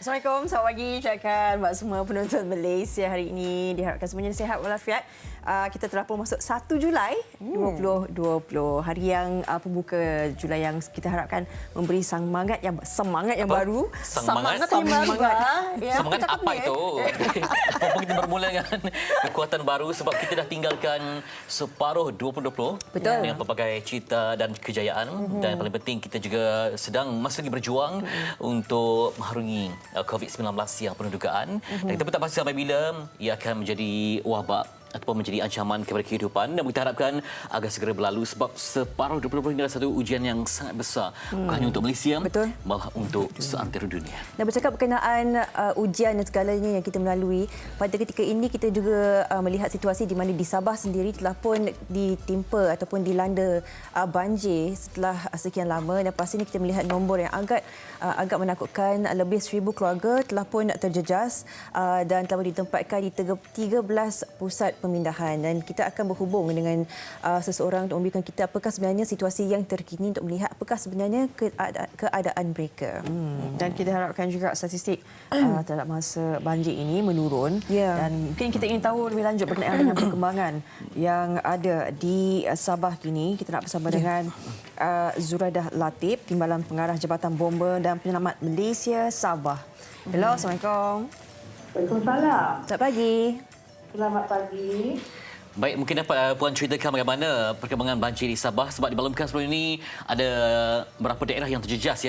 Assalamualaikum, selamat pagi ucapkan buat semua penonton Malaysia hari ini. Diharapkan semuanya sihat walafiat. Kita telah pun masuk 1 Julai 2020. Hari yang pembuka Julai yang kita harapkan memberi semangat yang baru. Semangat yang baru. Ya, semangat apa itu? Mumpung kita bermula dengan kekuatan baru sebab kita dah tinggalkan separuh 2020. Betul. Dengan pelbagai cerita dan kejayaan. Dan paling penting kita juga sedang masih lagi berjuang untuk mengharungi COVID-19 yang penuh dugaan. Dan kita pun tak pasti sampai bila ia akan menjadi wabak ataupun menjadi ancaman kepada kehidupan, dan kita harapkan agar segera berlalu sebab separuh 2020 ini adalah satu ujian yang sangat besar, bukan hanya untuk Malaysia, betul, malah untuk seantero dunia. Dan bercakap berkenaan ujian dan segalanya yang kita melalui, pada ketika ini kita juga melihat situasi di mana di Sabah sendiri telah pun ditimpa ataupun dilanda banjir setelah sekian lama, dan pasti ini kita melihat nombor yang agak menakutkan. Lebih 1,000 keluarga telah pun terjejas dan telah ditempatkan di 13 pusat pemindahan, dan kita akan berhubung dengan seseorang untuk memberikan kita apakah sebenarnya situasi yang terkini untuk melihat apakah sebenarnya keadaan mereka. Dan kita harapkan juga statistik terhadap masa banjir ini menurun, dan mungkin kita ingin tahu lebih lanjut berkenaan dengan perkembangan yang ada di Sabah kini. Kita nak bersama dengan Zuraidah Latif, Timbalan Pengarah Jabatan Bomba dan Penyelamat Malaysia Sabah. Hello, Assalamualaikum. Waalaikumsalam. Selamat pagi. Selamat pagi. Baik, mungkin dapat Puan ceritakan bagaimana perkembangan banjir di Sabah, sebab dimaklumkan sebelum ini ada beberapa daerah yang terjejas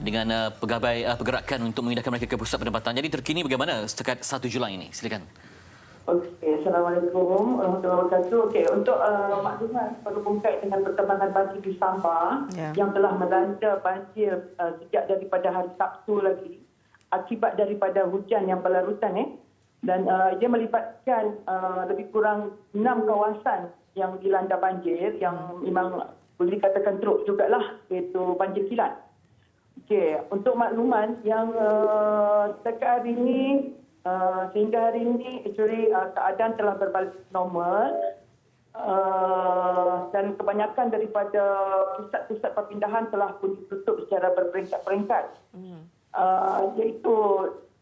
dengan pelbagai pergerakan untuk memindahkan mereka ke pusat penempatan. Jadi terkini bagaimana setakat 1 Julai ini? Silakan. Okey, Assalamualaikum warahmatullahi wabarakatuh. Okey, untuk maklumat perlu berkait dengan perkembangan banjir di Sabah yang telah melanda banjir sejak daripada hari Sabtu lagi akibat daripada hujan yang berlarutan dan ia melibatkan lebih kurang 6 kawasan yang dilanda banjir yang memang boleh dikatakan teruk jugalah, iaitu banjir kilat. Okey, untuk makluman yang setakat hari ini sehingga hari ini actually keadaan telah berbalik normal dan kebanyakan daripada pusat-pusat perpindahan telah pun ditutup secara berperingkat-peringkat. Iaitu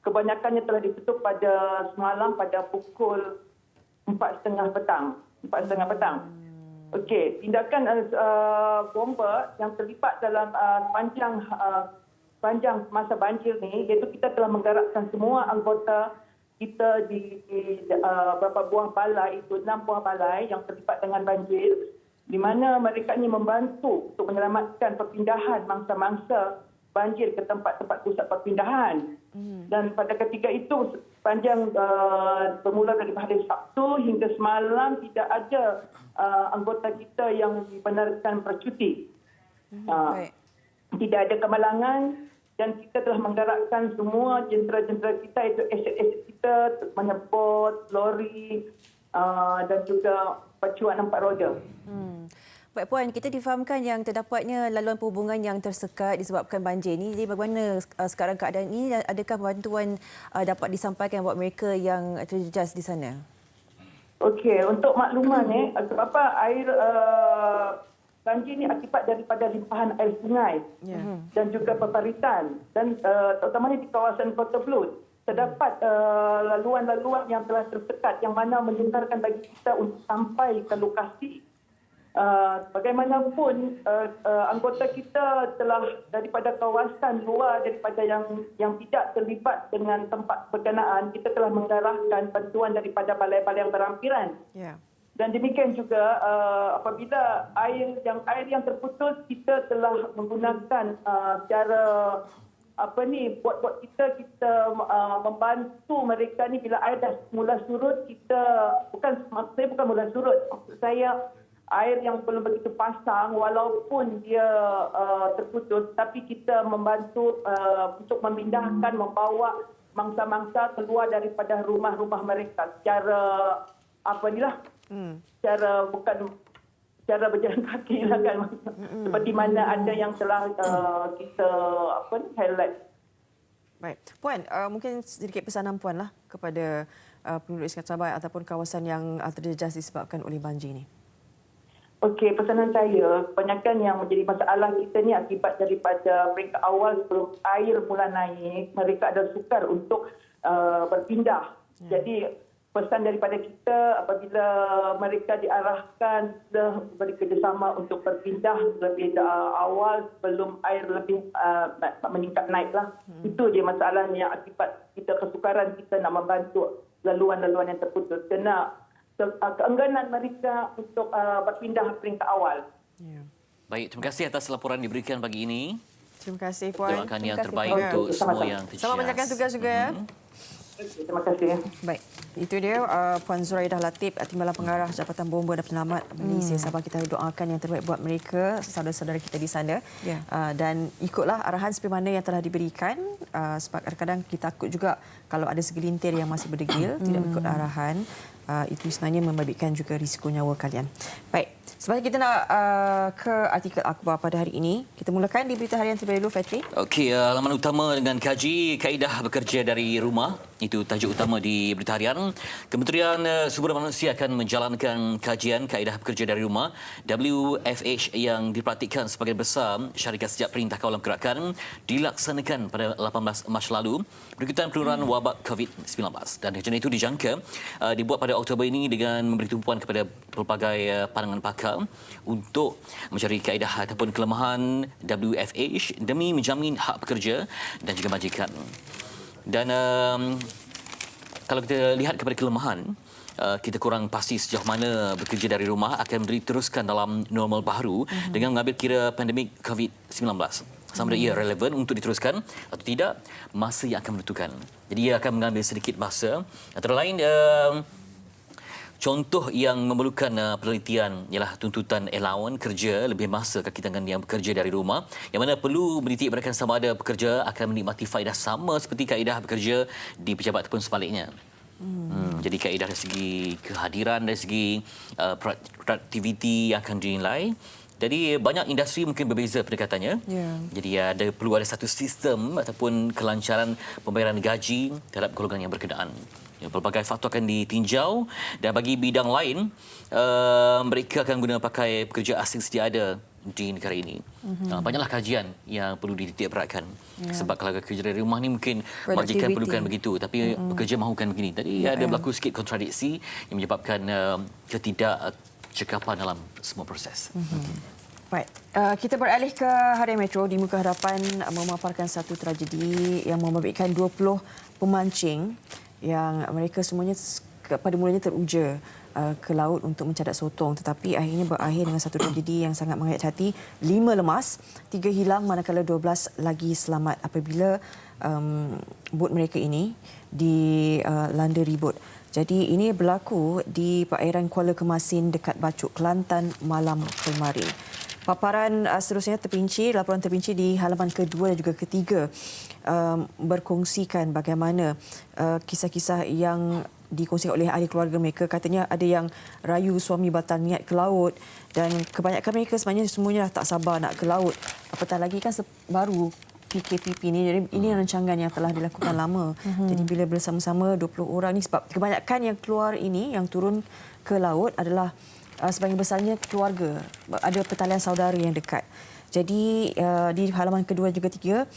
kebanyakannya telah ditutup pada semalam pada pukul 4.30 petang. Okey, tindakan bomba yang terlibat dalam panjang masa banjir ni, iaitu kita telah menggerakkan semua anggota kita di beberapa buah balai, itu 6 buah balai yang terlibat dengan banjir, di mana mereka ini membantu untuk menyelamatkan perpindahan mangsa-mangsa banjir ke tempat-tempat pusat perpindahan. Dan pada ketika itu sepanjang bermula dari hari Sabtu hingga semalam tidak ada anggota kita yang dibenarkan bercuti. Tidak ada kemalangan, dan kita telah menggerakkan semua jentera-jentera kita, itu aset-aset kita, menyebut lori dan juga pacuan 4 roda. Baik Puan, kita difahamkan yang terdapatnya laluan perhubungan yang tersekat disebabkan banjir ini. Jadi bagaimana sekarang keadaan ini, dan adakah bantuan dapat disampaikan buat mereka yang terjejas di sana? Okey, untuk makluman sebab air banjir ini akibat daripada limpahan air sungai dan juga peparitan, dan terutamanya di kawasan Kota Belud terdapat laluan-laluan yang telah tersekat yang mana menyukarkan bagi kita untuk sampai ke lokasi. Bagaimanapun anggota kita telah daripada kawasan luar daripada yang tidak terlibat dengan tempat berkenaan, kita telah menggarahkan bantuan daripada balai-balai yang berampiran. Dan demikian juga apabila air yang terputus, kita telah menggunakan cara buat kita membantu mereka ni bila air dah mula surut. Maksud saya bukan mula surut, maksud saya air yang belum begitu pasang, walaupun dia terputus, tapi kita membantu untuk memindahkan, membawa mangsa-mangsa keluar daripada rumah-rumah mereka secara cara berjalan kaki lah kan. Seperti mana ada yang telah kita highlight. Baik. Puan, mungkin sedikit pesanan Puan lah kepada penduduk Sabah ataupun kawasan yang terjejas disebabkan oleh banjir ini. Okey, pesanan saya, kebanyakan yang menjadi masalah kita ni akibat daripada peringkat awal sebelum air mula naik, mereka ada sukar untuk berpindah. Jadi pesan daripada kita apabila mereka diarahkan bekerjasama untuk berpindah lebih awal sebelum air lebih meningkat naiklah. Itu je masalahnya akibat kita kesukaran kita nak membantu laluan-laluan yang terputus. Kena keengganan mereka untuk berpindah peringkat awal. Ya. Baik, terima kasih atas laporan diberikan pagi ini. Terima kasih Puan. Doakan yang kasih, terbaik Puan. untuk Okey, semua sama-sama. yang terjejas. Selamat menjalankan tugas juga ya. Terima kasih. Baik, itu dia Puan Zuraidah Latif, Timbalan Pengarah Jabatan Bomba dan Penyelamat Malaysia Sabah. Kita doakan yang terbaik buat mereka, saudara-saudara kita di sana. Ya. Dan ikutlah arahan seperti mana yang telah diberikan. Sebab kadang-kadang kita takut juga kalau ada segelintir yang masih berdegil, tidak ikut arahan. Itu sebenarnya membabitkan juga risiko nyawa kalian. Baik, sebenarnya kita nak ke artikel akhbar pada hari ini. Kita mulakan di berita harian terlebih dahulu, Fatri. Okey, laman utama dengan kaji kaedah bekerja dari rumah. Itu tajuk utama di berita harian. Kementerian Sumber Daya Manusia akan menjalankan kajian kaedah bekerja dari rumah WFH yang diperhatikan sebagai besar syarikat sejak Perintah Kawalan Pergerakan dilaksanakan pada 18 Mac lalu berikutan penularan wabak COVID-19. Dan kajian itu dijangka dibuat pada Oktober ini dengan memberi tumpuan kepada pelbagai pandangan pakar untuk mencari kaedah ataupun kelemahan WFH demi menjamin hak pekerja dan juga majikan. Dan kalau kita lihat kepada kelemahan, kita kurang pasti sejauh mana bekerja dari rumah akan diteruskan dalam normal baru dengan mengambil kira pandemik COVID-19. Sama ada ia relevan untuk diteruskan atau tidak, masa yang akan menentukan. Jadi ia akan mengambil sedikit masa. Antara lain, contoh yang memerlukan penelitian ialah tuntutan allowance kerja lebih masa kaki tangan yang bekerja dari rumah, yang mana perlu menitik beratkan sama ada pekerja akan menikmati faedah sama seperti kaedah bekerja di pejabat ataupun sebaliknya. Jadi kaedah dari segi kehadiran, dari segi produktiviti yang akan dinilai. Jadi banyak industri mungkin berbeza pendekatannya. Ya. Jadi perlu ada satu sistem ataupun kelancaran pembayaran gaji terhadap golongan yang berkenaan. Pelbagai faktor akan ditinjau dan bagi bidang lain mereka akan guna pakai pekerja asing sedia ada di negara ini. Banyaklah kajian yang perlu dititik beratkan. Sebab kalau kerja dari rumah ni mungkin majikan perlukan begitu tapi pekerja mahukan begini. Tadi ada berlaku sikit kontradiksi yang menyebabkan ketidakcekapan dalam semua proses. Baik, kita beralih ke Harian Metro. Di muka hadapan memaparkan satu tragedi yang membabitkan 20 pemancing yang mereka semuanya pada mulanya teruja ke laut untuk mencadat sotong, tetapi akhirnya berakhir dengan satu tragedi yang sangat menghayat hati. 5 lemas, 3 hilang manakala 12 lagi selamat apabila bot mereka ini dilanda ribut. Jadi ini berlaku di perairan Kuala Kemasin dekat Bacuk, Kelantan malam kemarin. Paparan seterusnya laporan terpinci di halaman kedua dan juga ketiga berkongsikan bagaimana kisah-kisah yang dikongsikan oleh ahli keluarga mereka. Katanya ada yang rayu suami batal niat ke laut dan kebanyakan mereka sebenarnya semuanya dah tak sabar nak ke laut. Apatah lagi kan baru PKPP ni, jadi ini rancangan yang telah dilakukan lama. Jadi bila bersama-sama 20 orang ni, sebab kebanyakan yang keluar ini yang turun ke laut adalah sebahagian besarnya keluarga, ada pertalian saudara yang dekat. Jadi di halaman kedua juga tiga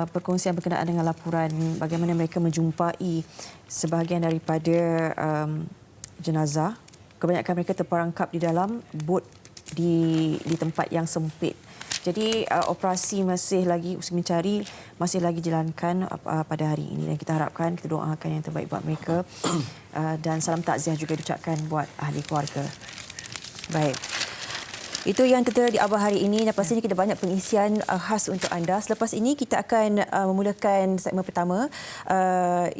perkongsian berkenaan dengan laporan bagaimana mereka menjumpai sebahagian daripada jenazah. Kebanyakan mereka terperangkap di dalam bot di tempat yang sempit. Jadi operasi masih lagi mencari masih lagi dijalankan pada hari ini dan kita harapkan, kita doakan yang terbaik buat mereka dan salam takziah juga diucapkan buat ahli keluarga. Baik. Itu yang kita di Akhbar hari ini dan pastinya kita banyak pengisian khas untuk anda. Selepas ini kita akan memulakan segmen pertama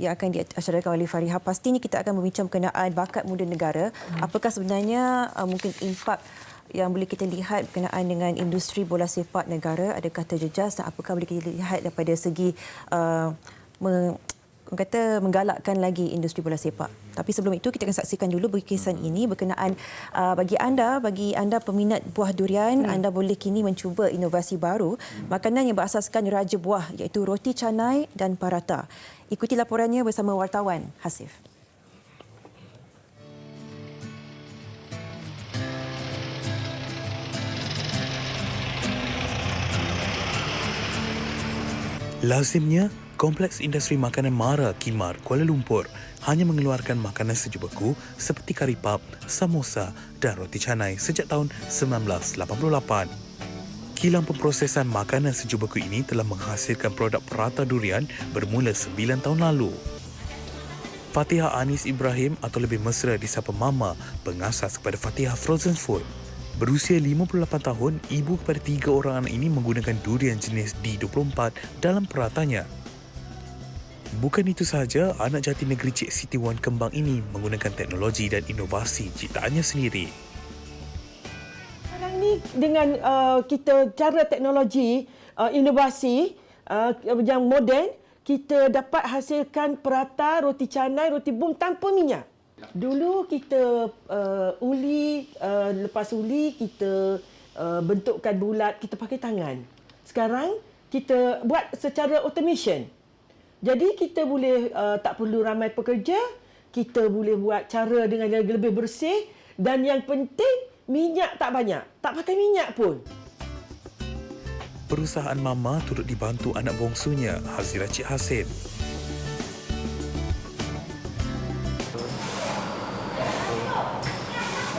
yang akan diasyarakan oleh Fariha. Pastinya kita akan berbincang berkenaan bakat muda negara. Apakah sebenarnya mungkin impak yang boleh kita lihat berkenaan dengan industri bola sepak negara, adakah terjejas dan apakah boleh kita lihat daripada segi menggalakkan lagi industri bola sepak. Tapi sebelum itu kita akan saksikan dulu berkisan ini berkenaan bagi anda peminat buah durian, anda boleh kini mencuba inovasi baru makanan yang berasaskan raja buah iaitu roti canai dan paratha. Ikuti laporannya bersama wartawan Hasif. Lazimnya, Kompleks Industri Makanan Mara Kimar Kuala Lumpur hanya mengeluarkan makanan sejuk beku seperti kari pap, samosa dan roti canai sejak tahun 1988. Kilang pemprosesan makanan sejuk beku ini telah menghasilkan produk prata durian bermula 9 tahun lalu. Fatihah Anis Ibrahim atau lebih mesra disapa Mama, pengasas kepada Fatihah Frozen Food. Berusia 58 tahun, ibu kepada 3 orang anak ini menggunakan durian jenis D24 dalam peratanya. Bukan itu sahaja, anak jati negeri Cik Siti Wan Kembang ini menggunakan teknologi dan inovasi ciptaannya sendiri. Sekarang ni dengan kita cara teknologi, inovasi yang moden, kita dapat hasilkan prata, roti canai, roti bum tanpa minyak. Dulu kita uli, lepas uli kita bentukkan bulat, kita pakai tangan. Sekarang kita buat secara automation. Jadi kita boleh tak perlu ramai pekerja, kita boleh buat cara dengan yang lebih bersih dan yang penting minyak tak banyak, tak pakai minyak pun. Perusahaan Mama turut dibantu anak bongsunya, Hazira Cik Hasin.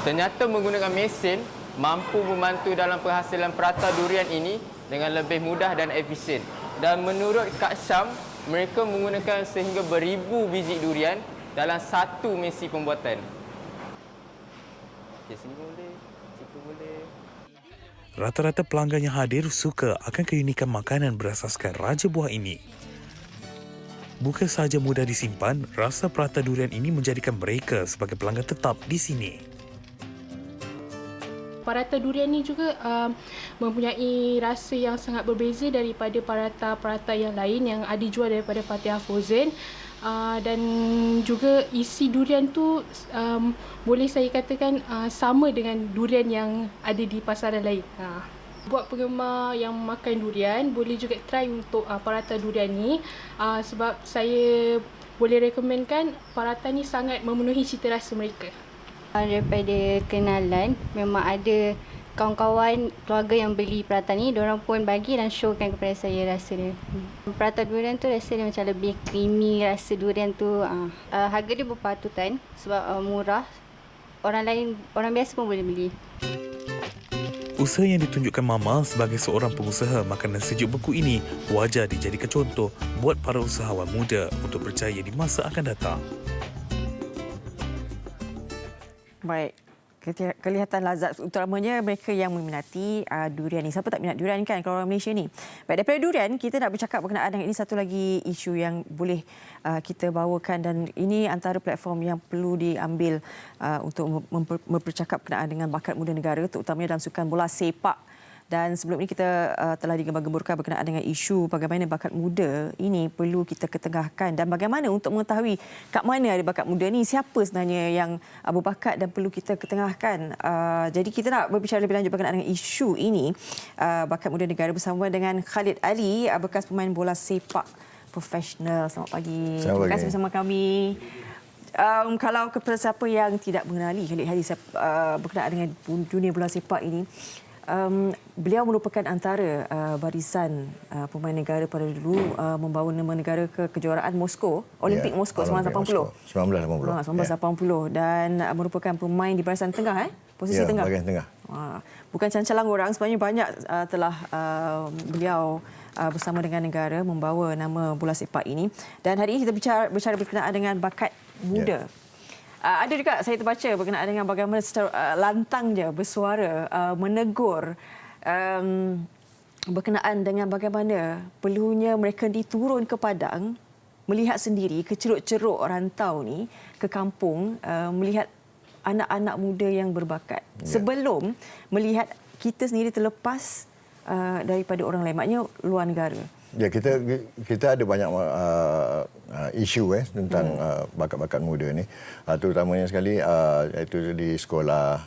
Ternyata menggunakan mesin mampu membantu dalam penghasilan prata durian ini dengan lebih mudah dan efisien. Dan menurut Kak Syam, mereka menggunakan sehingga beribu biji durian dalam satu mesin pembuatan. Okey, sini boleh, situ boleh. Rata-rata pelanggan yang hadir suka akan keunikan makanan berasaskan raja buah ini. Bukan sahaja mudah disimpan, rasa prata durian ini menjadikan mereka sebagai pelanggan tetap di sini. Prata durian ni juga mempunyai rasa yang sangat berbeza daripada prata-prata yang lain yang ada dijual daripada Fatihah Frozen. Dan juga isi durian tu boleh saya katakan sama dengan durian yang ada di pasaran lain. Buat penggemar yang makan durian, boleh juga try untuk prata durian ni sebab saya boleh rekomenkan prata ni sangat memenuhi cita rasa mereka. Daripada kenalan, memang ada kawan-kawan keluarga yang beli prata ni, diorang pun bagi dan showkan kepada saya rasa dia. Prata durian tu rasa dia macam lebih creamy, rasa durian tu harga dia berpatutan sebab murah. Orang biasa pun boleh beli. Usaha yang ditunjukkan Mama sebagai seorang pengusaha makanan sejuk beku ini wajar dijadikan contoh buat para usahawan muda untuk berjaya di masa akan datang. Baik. Kelihatan lazat utamanya mereka yang meminati durian ni. Siapa tak minat durian kan kalau orang Malaysia ni. Baik, daripada durian kita nak bercakap berkenaan dengan ini satu lagi isu yang boleh kita bawakan dan ini antara platform yang perlu diambil untuk mempercakap berkenaan dengan bakat muda negara terutamanya dalam sukan bola sepak. Dan sebelum ini kita telah digembar-gemburkan berkenaan dengan isu bagaimana bakat muda ini perlu kita ketengahkan dan bagaimana untuk mengetahui kat mana ada bakat muda ni, siapa sebenarnya yang berbakat dan perlu kita ketengahkan. Jadi kita nak berbicara lebih lanjut berkenaan dengan isu ini, bakat muda negara bersama dengan Khalid Ali, bekas pemain bola sepak profesional. Selamat pagi. Terima kasih bersama kami. Kalau kepada siapa yang tidak mengenali Khalid Ali berkenaan dengan dunia bola sepak ini, beliau merupakan antara barisan pemain negara pada dulu membawa nama negara ke kejuaraan Moskow, Olimpik Moskow 1980 dan merupakan pemain di barisan tengah posisi tengah. Bahagian tengah. Bukan cancalang orang, sebenarnya banyak telah beliau bersama dengan negara membawa nama bola sepak ini dan hari ini kita bicara berkenaan dengan bakat muda. Ada juga saya terbaca berkenaan dengan bagaimana secara lantang je bersuara menegur berkenaan dengan bagaimana perlunya mereka diturun ke padang melihat sendiri ke ceruk-ceruk rantau ni ke kampung melihat anak-anak muda yang berbakat sebelum melihat kita sendiri terlepas daripada orang lain, maknanya luar negara. Ya, kita ada banyak isu tentang bakat-bakat muda ni, terutamanya sekali iaitu di sekolah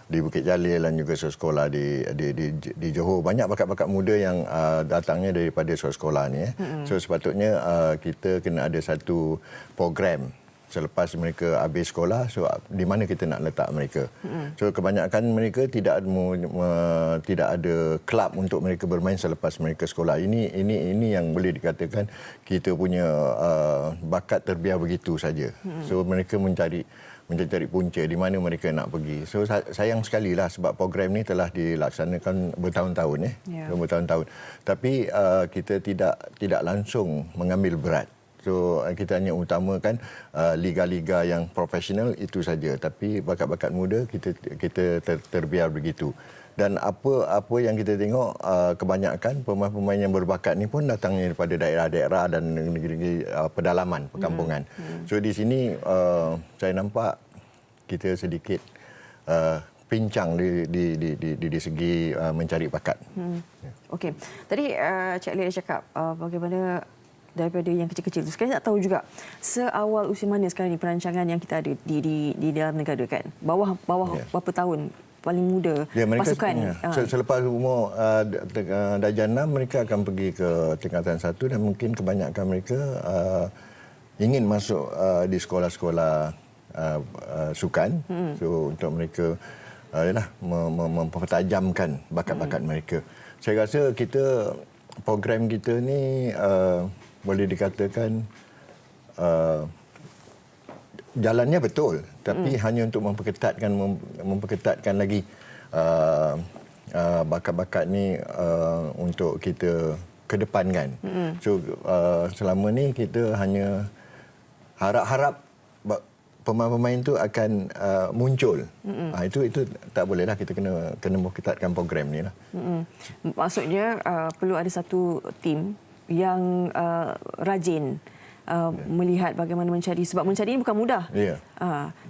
di Bukit Jalil dan juga sekolah di Johor. Banyak bakat-bakat muda yang datangnya daripada sekolah ni. So sepatutnya kita kena ada satu program selepas mereka habis sekolah, so di mana kita nak letak mereka. So kebanyakan mereka tidak ada kelab untuk mereka bermain selepas mereka sekolah. Ini yang boleh dikatakan kita punya bakat terbiar begitu saja. So mereka mencari punca di mana mereka nak pergi. So sayang sekali lah sebab program ni telah dilaksanakan bertahun-tahun bertahun-tahun. Tapi kita tidak langsung mengambil berat. So kita hanya utamakan liga-liga yang profesional itu saja. Tapi bakat-bakat muda kita terbiar begitu. Dan apa yang kita tengok kebanyakan pemain-pemain yang berbakat ni pun datangnya daripada daerah-daerah dan negeri-negeri pedalaman, perkampungan. So di sini saya nampak kita sedikit pincang di segi mencari bakat. Okey. Tadi Cik Ali dah cakap bagaimana daripada yang kecil-kecil tu. Sekarang nak tahu juga seawal usia mana sekarang ni perancangan yang kita ada di dalam negara kan. Bawah berapa tahun paling muda pasukan. Selepas umur darjah 6 mereka akan pergi ke tingkatan 1 dan mungkin kebanyakan mereka ingin masuk di sekolah-sekolah sukan. So untuk mereka mempertajamkan bakat-bakat mereka. Saya rasa program kita ni boleh dikatakan jalannya betul, tapi hanya untuk memperketatkan lagi bakat-bakat ni untuk kita kedepankan. So selama ni kita hanya harap-harap pemain-pemain itu akan muncul. Itu tak bolehlah, kita kena memperketatkan program ni lah. Maksudnya perlu ada satu tim yang rajin melihat bagaimana mencari, sebab mencari ini bukan mudah.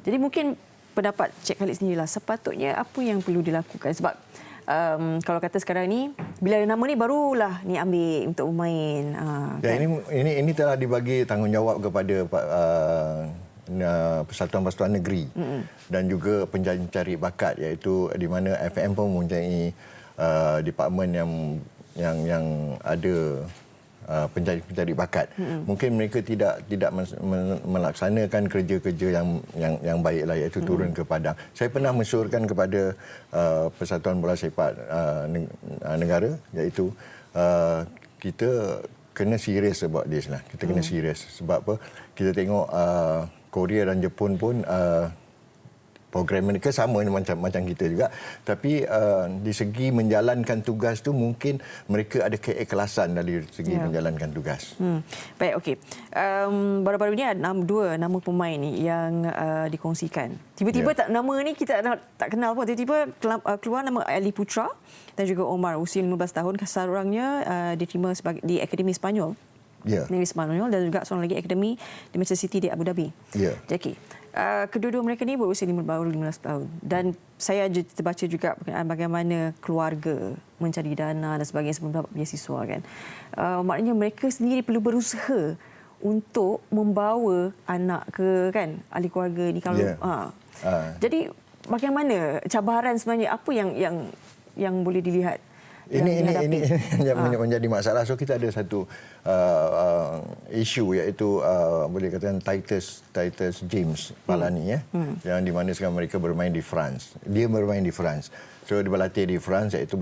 Jadi mungkin pendapat Cik Khalid sendirilah, sepatutnya apa yang perlu dilakukan, sebab kalau kata sekarang ni bila ada nama ni barulah ni ambil untuk bermain. Kan? Ini telah dibagi tanggungjawab kepada Persatuan Negeri dan juga pencari bakat, iaitu di mana FM pun mempunyai departmen yang ada pencari bakat. Mungkin mereka tidak melaksanakan kerja-kerja yang baiklah, iaitu turun ke padang. Saya pernah mensyurkan kepada Persatuan Bola Sepak Negara, iaitu kita kena serius about this lah. Kita kena serius sebab apa? Kita tengok Korea dan Jepun pun program mereka sama macam kita juga, tapi di segi menjalankan tugas tu mungkin mereka ada keikhlasan dari segi menjalankan tugas. Baik, okey. Baru-baru ni ada dua nama pemain ni yang dikongsikan. Tiba-tiba nama ni kita tak kenal pun. Tiba-tiba keluar nama Ali Putra dan juga Omar, usia 15 tahun. Seorangnya diterima di Akademi Spanyol. Negeri Spanyol, dan juga seorang lagi akademi di Manchester City di Abu Dhabi. Jackie. Kedua-dua mereka ni berusia baru 15 tahun. Dan saya terbaca juga bagaimana keluarga mencari dana dan sebagainya sebelum dapat beasiswa kan. Maknanya mereka sendiri perlu berusaha untuk membawa anak ke kan ahli keluarga ni kalau jadi bagaimana cabaran sebenarnya, apa yang boleh dilihat? Ini yang menjadi masalah. So kita ada satu isu, iaitu boleh katakan Titus James Palani yang di mana sekarang mereka bermain di France. Dia bermain di France. So dia berlatih di France, iaitu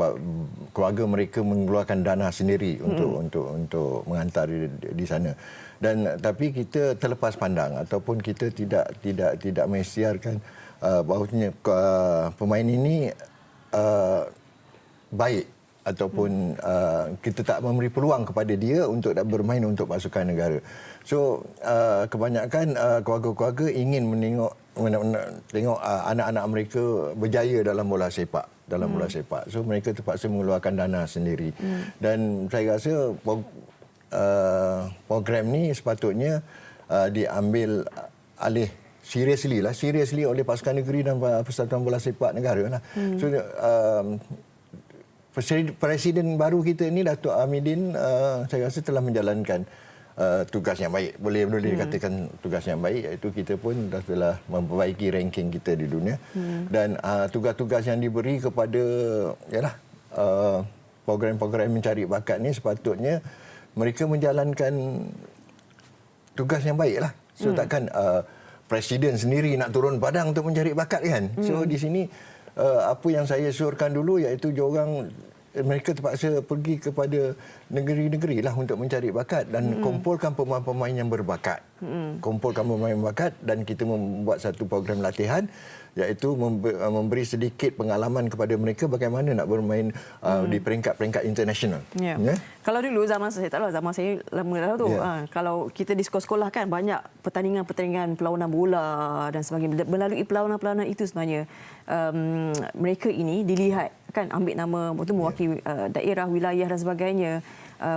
keluarga mereka mengeluarkan dana sendiri untuk menghantar di sana. Dan tapi kita terlepas pandang ataupun kita tidak mengisytiharkan bahawasanya pemain ini baik, ataupun kita tak memberi peluang kepada dia untuk bermain untuk pasukan negara. So kebanyakan keluarga-keluarga ingin tengok anak-anak mereka berjaya dalam bola sepak. So mereka terpaksa mengeluarkan dana sendiri. Dan saya rasa program ni sepatutnya diambil alih seriously oleh pasukan negeri dan Persatuan Bola Sepak Negara lah. So Presiden baru kita ni, Datuk Hamidin, saya rasa telah menjalankan tugas yang baik. Boleh dikatakan tugas yang baik, iaitu kita pun telah memperbaiki ranking kita di dunia. Dan tugas-tugas yang diberi kepada program-program mencari bakat ni sepatutnya mereka menjalankan tugas yang baik lah. So takkan presiden sendiri nak turun padang untuk mencari bakat kan. So di sini apa yang saya syorkan dulu iaitu mereka terpaksa pergi kepada negeri-negeri lah untuk mencari bakat dan kumpulkan pemain-pemain yang berbakat. Kumpulkan pemain berbakat dan kita membuat satu program latihan iaitu memberi sedikit pengalaman kepada mereka bagaimana nak bermain di peringkat-peringkat international. Ya. Kalau dulu zaman saya lama dah tu. Kalau kita di sekolah-sekolah kan banyak pertandingan-pertandingan perlawanan bola dan sebagainya. Melalui perlawanan-perlawanan itu sebenarnya mereka ini dilihat kan ambil nama betul mewakili daerah, wilayah dan sebagainya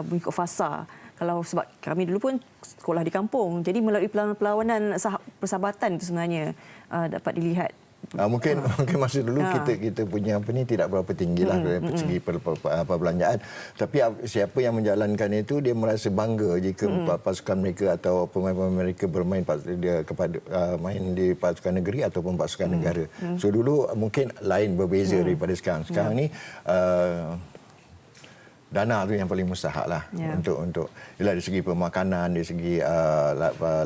mengikut fasa. Kalau sebab kami dulu pun sekolah di kampung. Jadi melalui perlawanan persahabatan itu sebenarnya dapat dilihat. Mungkin masa dulu kita punya tidak berapa tinggilah dari segi perbelanjaan, tapi siapa yang menjalankan itu dia merasa bangga jika pasukan mereka atau pemain-pemain mereka bermain main di pasukan negeri ataupun pasukan negara. So dulu mungkin lain berbeza daripada sekarang. Sekarang ni dana tu yang paling mustahak lah untuk dari segi pemakanan, dari segi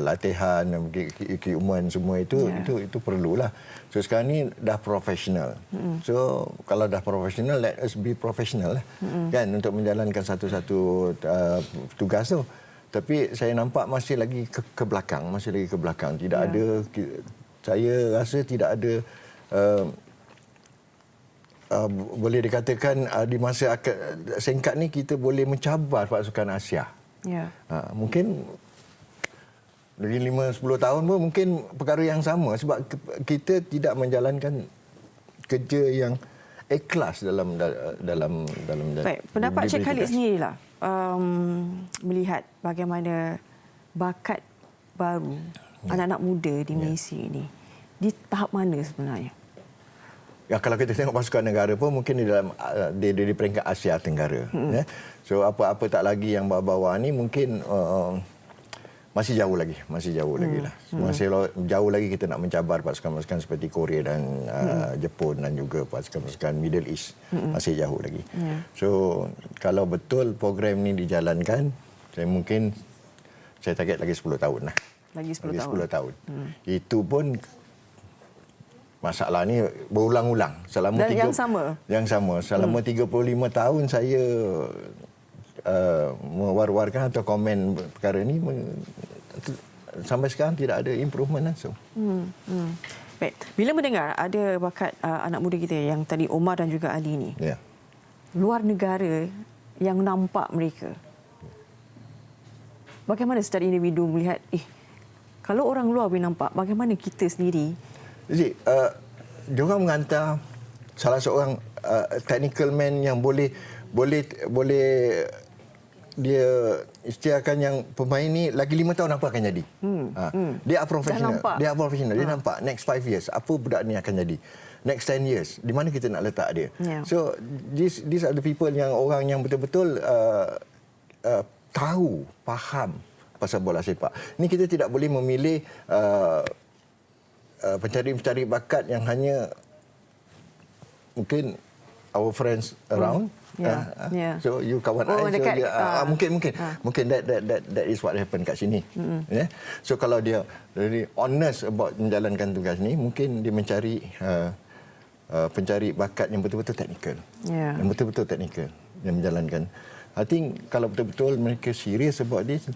latihan, equipment semua itu perlulah. So sekarang ni dah profesional. So kalau dah profesional, let us be professional lah, kan, untuk menjalankan satu-satu tugas tu. Tapi saya nampak masih lagi ke belakang, Tidak ada, saya rasa tidak ada. Boleh dikatakan di masa singkat ni kita boleh mencabar pasukan Asia. Mungkin dari 5-10 tahun pun mungkin perkara yang sama sebab kita tidak menjalankan kerja yang ikhlas dalam Baik, pendapat Cik Khalid sendirilah melihat bagaimana bakat baru anak-anak muda di Malaysia ini di tahap mana sebenarnya? Ya, kalau kita tengok pasukan negara pun mungkin di peringkat Asia Tenggara. So apa-apa tak lagi yang bawah-bawah ni mungkin masih jauh lagi lah. Masih jauh lagi kita nak mencabar pasukan-pasukan seperti Korea dan Jepun dan juga pasukan-pasukan Middle East. Masih jauh lagi. So kalau betul program ni dijalankan, saya target lagi 10 tahun lah. Lagi 10 tahun. Itu pun masalah ni berulang-ulang selama yang sama. Selama 35 tahun saya mewar-warkan atau komen perkara ni sampai sekarang tidak ada improvement langsung. Baik. Bila mendengar ada bakat anak muda kita yang tadi Omar dan juga Ali ni. Luar negara yang nampak mereka. Bagaimana secara individu melihat kalau orang luar boleh nampak, bagaimana kita sendiri? Jadi, diorang menghantar salah seorang technical man yang boleh dia istiakan yang pemain ni lagi 5 tahun apa akan jadi. Dia profesional. Dia nampak next 5 years apa budak ni akan jadi. Next 10 years di mana kita nak letak dia. So these are the people yang orang yang betul-betul tahu, faham pasal bola sepak. Ni kita tidak boleh memilih pencari bakat yang hanya mungkin our friends around. So you kawan I, mungkin that is what happen kat sini. So kalau dia really honest about menjalankan tugas ni, mungkin dia mencari pencari bakat yang betul-betul teknikal. Yang betul-betul teknikal yang menjalankan. I think kalau betul-betul mereka serius about this,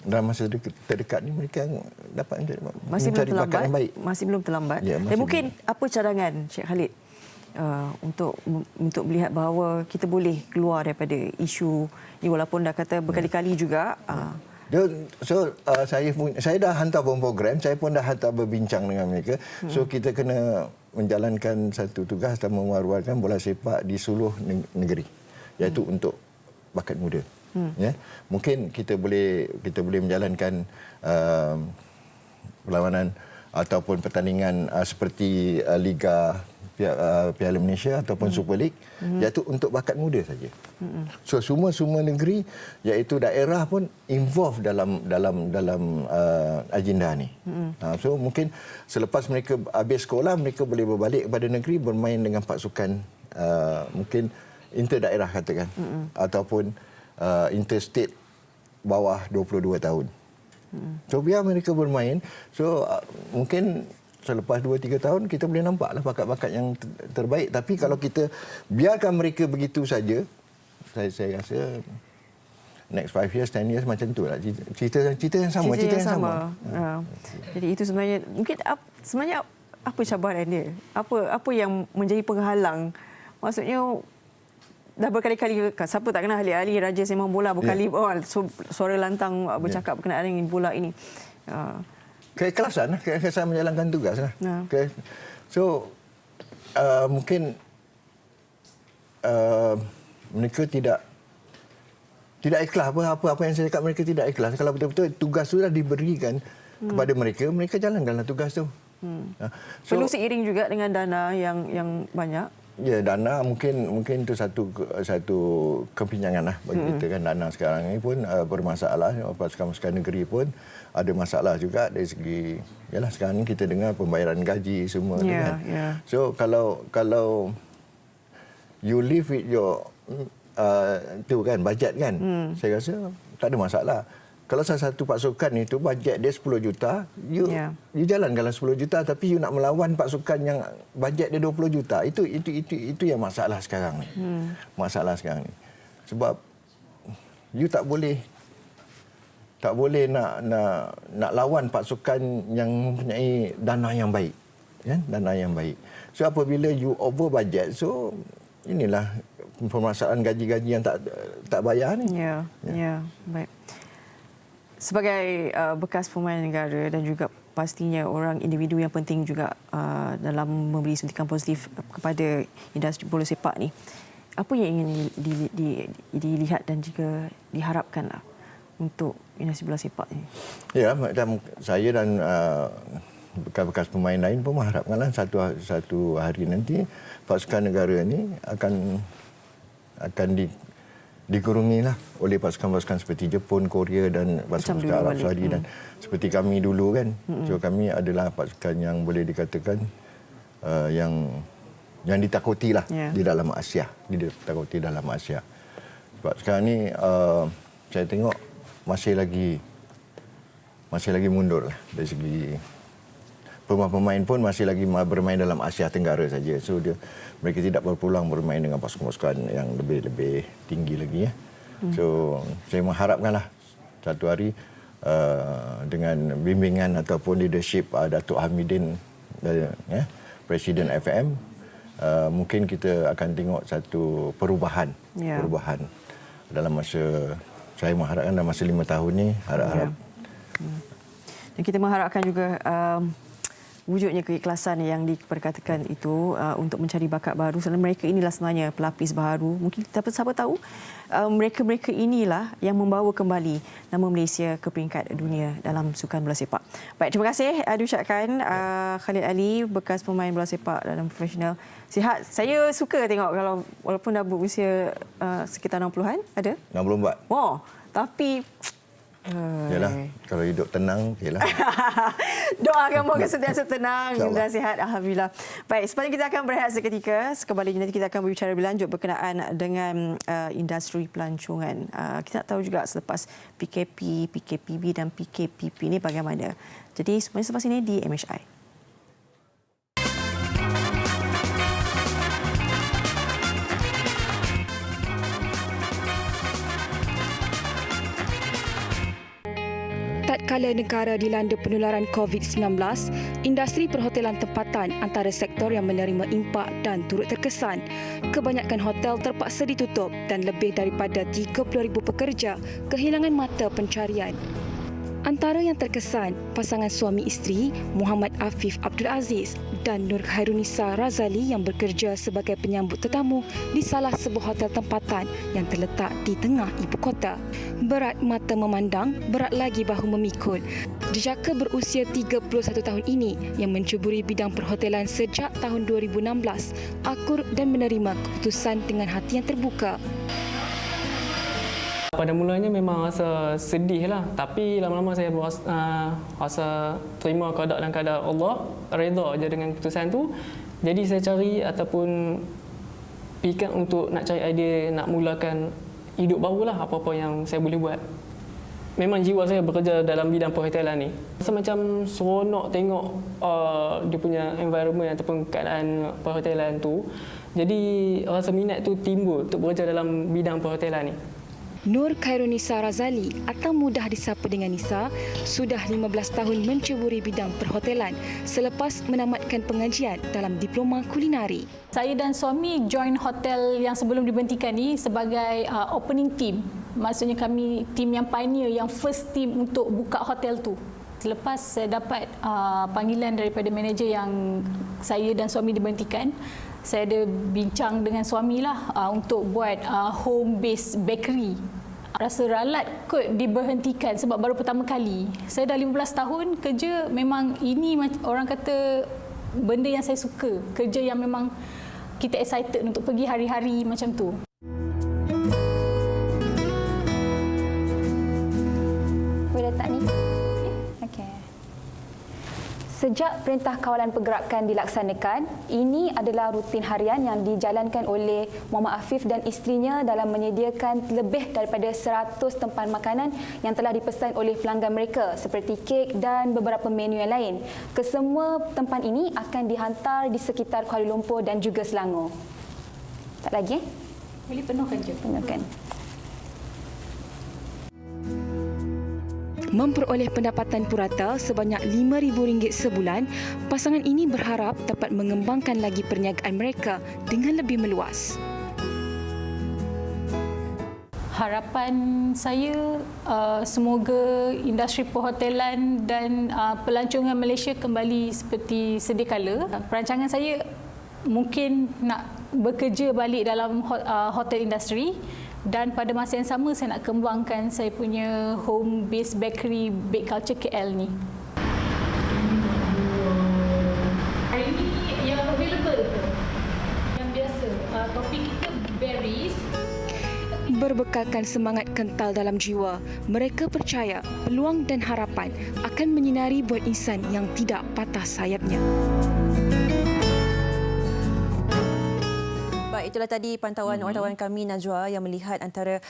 dalam masa terdekat ni mereka dapat mencari bakat yang baik. Masih belum terlambat. Dan mungkin apa cadangan Cik Khalid untuk melihat bahawa kita boleh keluar daripada isu ni walaupun dah kata berkali-kali juga. So saya dah hantar program, saya pun dah hantar berbincang dengan mereka. So kita kena menjalankan satu tugas dan mewar-warkan bola sepak di seluruh negeri, iaitu untuk bakat muda. Mungkin kita boleh menjalankan perlawanan ataupun pertandingan seperti Liga Piala Malaysia ataupun Super League, iaitu untuk bakat muda saja. So semua negeri iaitu daerah pun involve dalam agenda ni. So mungkin selepas mereka habis sekolah mereka boleh berbalik kepada negeri bermain dengan pasukan mungkin interdaerah katakan ataupun interstate bawah 22 tahun. So biar mereka bermain. So mungkin selepas 2-3 tahun kita boleh nampaklah bakat-bakat yang terbaik. Tapi kalau kita biarkan mereka begitu saja, saya rasa next 5 years, 10 years macam tu lah. Cerita yang sama. Jadi itu sebenarnya mungkin sebenarnya apa cabaran dia? Apa yang menjadi penghalang? Maksudnya dah berkali-kali, siapa tak kenal ahli-ahli raja sepak bola berkali suara lantang bercakap berkenaan dengan bola ini. Keikhlasan menjalankan tugas lah. Okay. So mungkin mereka tidak ikhlas apa yang saya cakap, mereka tidak ikhlas. Kalau betul-betul tugas itu dah diberikan kepada mereka, mereka jalankanlah tugas tu. So, perlu seiring juga dengan dana yang banyak. Ya, dana mungkin itu satu kepinjangan lah bagi kita kan. Dana sekarang ini pun bermasalah. Pasukan negeri pun ada masalah juga dari segi, yalah sekarang ni kita dengar pembayaran gaji semua tu kan. So kalau you live with your tu kan bajet kan, saya rasa tak ada masalah. Kalau salah satu pasukan itu bajet dia 10 juta, you jalankanlah 10 juta, tapi you nak melawan pasukan yang bajet dia 20 juta. Itu yang masalah sekarang ni. Masalah sekarang ni. Sebab you tak boleh nak lawan pasukan yang mempunyai dana yang baik. Kan? Dana yang baik. So apabila you over budget, so inilah permasalahan gaji-gaji yang tak bayar ni. Ya, baik. Sebagai bekas pemain negara dan juga pastinya orang individu yang penting juga dalam memberi suntikan positif kepada industri bola sepak ni, apa yang ingin dilihat dan juga diharapkanlah untuk industri bola sepak ini? Ya, macam saya dan bekas-bekas pemain lain pun mengharapkanlah satu hari nanti pasukan negara ini akan dikurungilah oleh pasukan-pasukan seperti Jepun, Korea dan pasukan Arab Saudi dan seperti kami dulu kan. So kami adalah pasukan yang boleh dikatakan yang ditakuti lah di dalam Asia, ditakuti dalam Asia. Sebab sekarang ni saya tengok masih lagi mundur lah dari segi pemain pun masih lagi bermain dalam Asia Tenggara saja. So mereka tidak berpeluang bermain dengan pasukan-pasukan yang lebih tinggi lagi ya. So saya mengharapkanlah satu hari dengan bimbingan ataupun leadership Datuk Hamidin Presiden FM, mungkin kita akan tengok satu perubahan dalam masa, saya mengharapkan dalam masa 5 tahun ni harap-harap. Dan kita mengharapkan juga wujudnya keikhlasan yang diperkatakan itu untuk mencari bakat baru. Sebab mereka inilah sebenarnya pelapis baru. Mungkin siapa tahu mereka inilah yang membawa kembali nama Malaysia ke peringkat dunia dalam sukan bola sepak. Baik, terima kasih diucapkan Khalid Ali, bekas pemain bola sepak dalam profesional. Sihat. Saya suka tengok kalau walaupun dah berusia sekitar 60-an, ada? 64. Wow, tapi yalah, kalau hidup tenang, okeylah. Doakan moga sentiasa tenang dan sihat, alhamdulillah. Baik, sepanjang kita akan berehat seketika. Sekembalinya nanti kita akan berbicara lebih lanjut berkenaan dengan industri pelancongan. Kita nak tahu juga selepas PKP, PKPB dan PKPP ini bagaimana. Jadi semuanya selepas ini di MHI. Tatkala negara dilanda penularan COVID-19, industri perhotelan tempatan antara sektor yang menerima impak dan turut terkesan. Kebanyakan hotel terpaksa ditutup dan lebih daripada 30,000 pekerja kehilangan mata pencarian. Antara yang terkesan, pasangan suami isteri Muhammad Afif Abdul Aziz dan Nur Khairunisa Razali yang bekerja sebagai penyambut tetamu di salah sebuah hotel tempatan yang terletak di tengah ibu kota. Berat mata memandang, berat lagi bahu memikul. Jejaka berusia 31 tahun ini yang mencuburi bidang perhotelan sejak tahun 2016, akur dan menerima keputusan dengan hati yang terbuka. Pada mulanya memang rasa sedih lah, tapi lama-lama saya rasa terima keadaan dan keadaan Allah, redha je dengan keputusan tu. Jadi saya cari ataupun fikir untuk nak cari idea, nak mulakan hidup baru lah, apa-apa yang saya boleh buat. memang jiwa saya bekerja dalam bidang perhotelan ni. Rasa macam seronok tengok dia punya environment ataupun keadaan perhotelan tu. Jadi rasa minat tu timbul untuk bekerja dalam bidang perhotelan ni. Nur Khairunisa Razali atau mudah disapa dengan Nisa sudah 15 tahun menceburi bidang perhotelan selepas menamatkan pengajian dalam diploma kulinari. Saya dan suami join hotel yang sebelum diberhentikan ni sebagai opening team. Maksudnya kami team yang pioneer, yang first team untuk buka hotel tu. Selepas saya dapat panggilan daripada manager yang saya dan suami diberhentikan, saya ada bincang dengan suami lah untuk buat home based bakery. Rasa ralat kot diberhentikan sebab baru pertama kali. Saya dah 15 tahun kerja, memang ini orang kata benda yang saya suka. Kerja yang memang kita excited untuk pergi hari-hari macam tu. Boleh letak ni? Okey. Sejak Perintah Kawalan Pergerakan dilaksanakan, ini adalah rutin harian yang dijalankan oleh Muhammad Afif dan isterinya dalam menyediakan lebih daripada 100 tempat makanan yang telah dipesan oleh pelanggan mereka seperti kek dan beberapa menu yang lain. Kesemua tempat ini akan dihantar di sekitar Kuala Lumpur dan juga Selangor. Tak lagi? Boleh penuhkan je. Penuhkan. Memperoleh pendapatan purata sebanyak RM5,000 sebulan, pasangan ini berharap dapat mengembangkan lagi perniagaan mereka dengan lebih meluas. Harapan saya semoga industri perhotelan dan pelancongan Malaysia kembali seperti sedia kala. Perancangan saya mungkin nak bekerja balik dalam hotel industri. Dan pada masa yang sama saya nak kembangkan saya punya home based bakery Bake Culture KL ni. Hari ini yang available yang biasa topik kita berries. Berbekalkan semangat kental dalam jiwa, mereka percaya peluang dan harapan akan menyinari buat insan yang tidak patah sayapnya. Itulah tadi pantauan wartawan kami Najwa yang melihat antara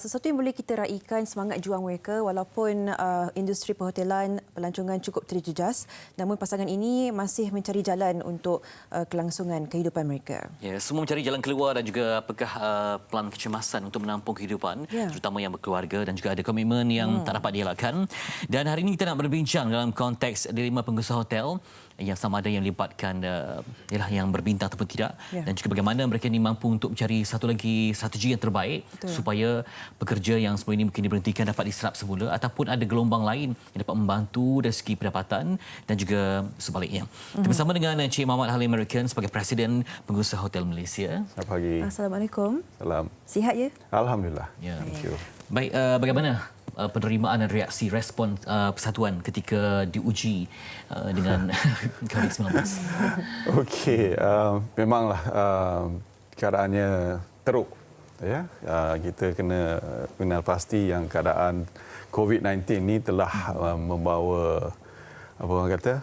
sesuatu yang boleh kita raikan semangat juang mereka walaupun industri perhotelan pelancongan cukup terjejas, namun pasangan ini masih mencari jalan untuk kelangsungan kehidupan mereka. Ya, semua mencari jalan keluar dan juga apakah pelan kecemasan untuk menampung kehidupan, terutama yang berkeluarga dan juga ada komitmen yang tak dapat dielakkan. Dan hari ini kita nak berbincang dalam konteks dilema pengusaha hotel yang sama ada yang melibatkan yang berbintang ataupun tidak, dan juga bagaimana mereka ini mampu untuk mencari satu lagi strategi yang terbaik supaya pekerja yang sebelum ini mungkin diberhentikan dapat diserap semula ataupun ada gelombang lain yang dapat membantu dari segi pendapatan dan juga sebaliknya. Kita bersama dengan Encik Muhammad Halim American sebagai Presiden Pengusaha Hotel Malaysia. Selamat pagi. Assalamualaikum. Salam. Sihat ya? Alhamdulillah. Ya. Thank you. Baik, bagaimana penerimaan dan reaksi respon persatuan ketika diuji dengan COVID-19? Okey, memanglah keadaannya teruk. Ya, kita kena kenal pasti yang keadaan COVID-19 ini telah membawa apa orang kata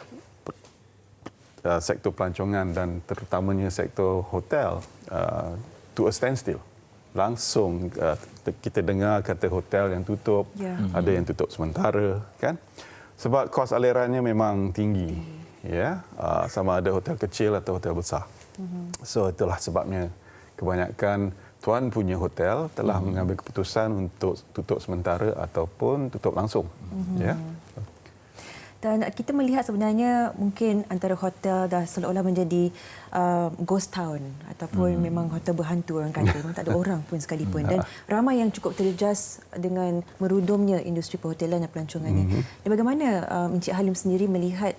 sektor pelancongan dan terutamanya sektor hotel to a standstill. Langsung kita dengar kata hotel yang tutup, ada yang tutup sementara, kan? Sebab kos alirannya memang tinggi, ya. Sama ada hotel kecil atau hotel besar. So itulah sebabnya kebanyakan tuan punya hotel telah mengambil keputusan untuk tutup sementara ataupun tutup langsung, ya. Dan kita melihat sebenarnya mungkin antara hotel dah seolah-olah menjadi ghost town ataupun memang hotel berhantu orang kata, memang tak ada orang pun sekalipun, dan ramai yang cukup terjejas dengan merudumnya industri perhotelan dan pelancongan ini. Dan bagaimana Encik Halim sendiri melihat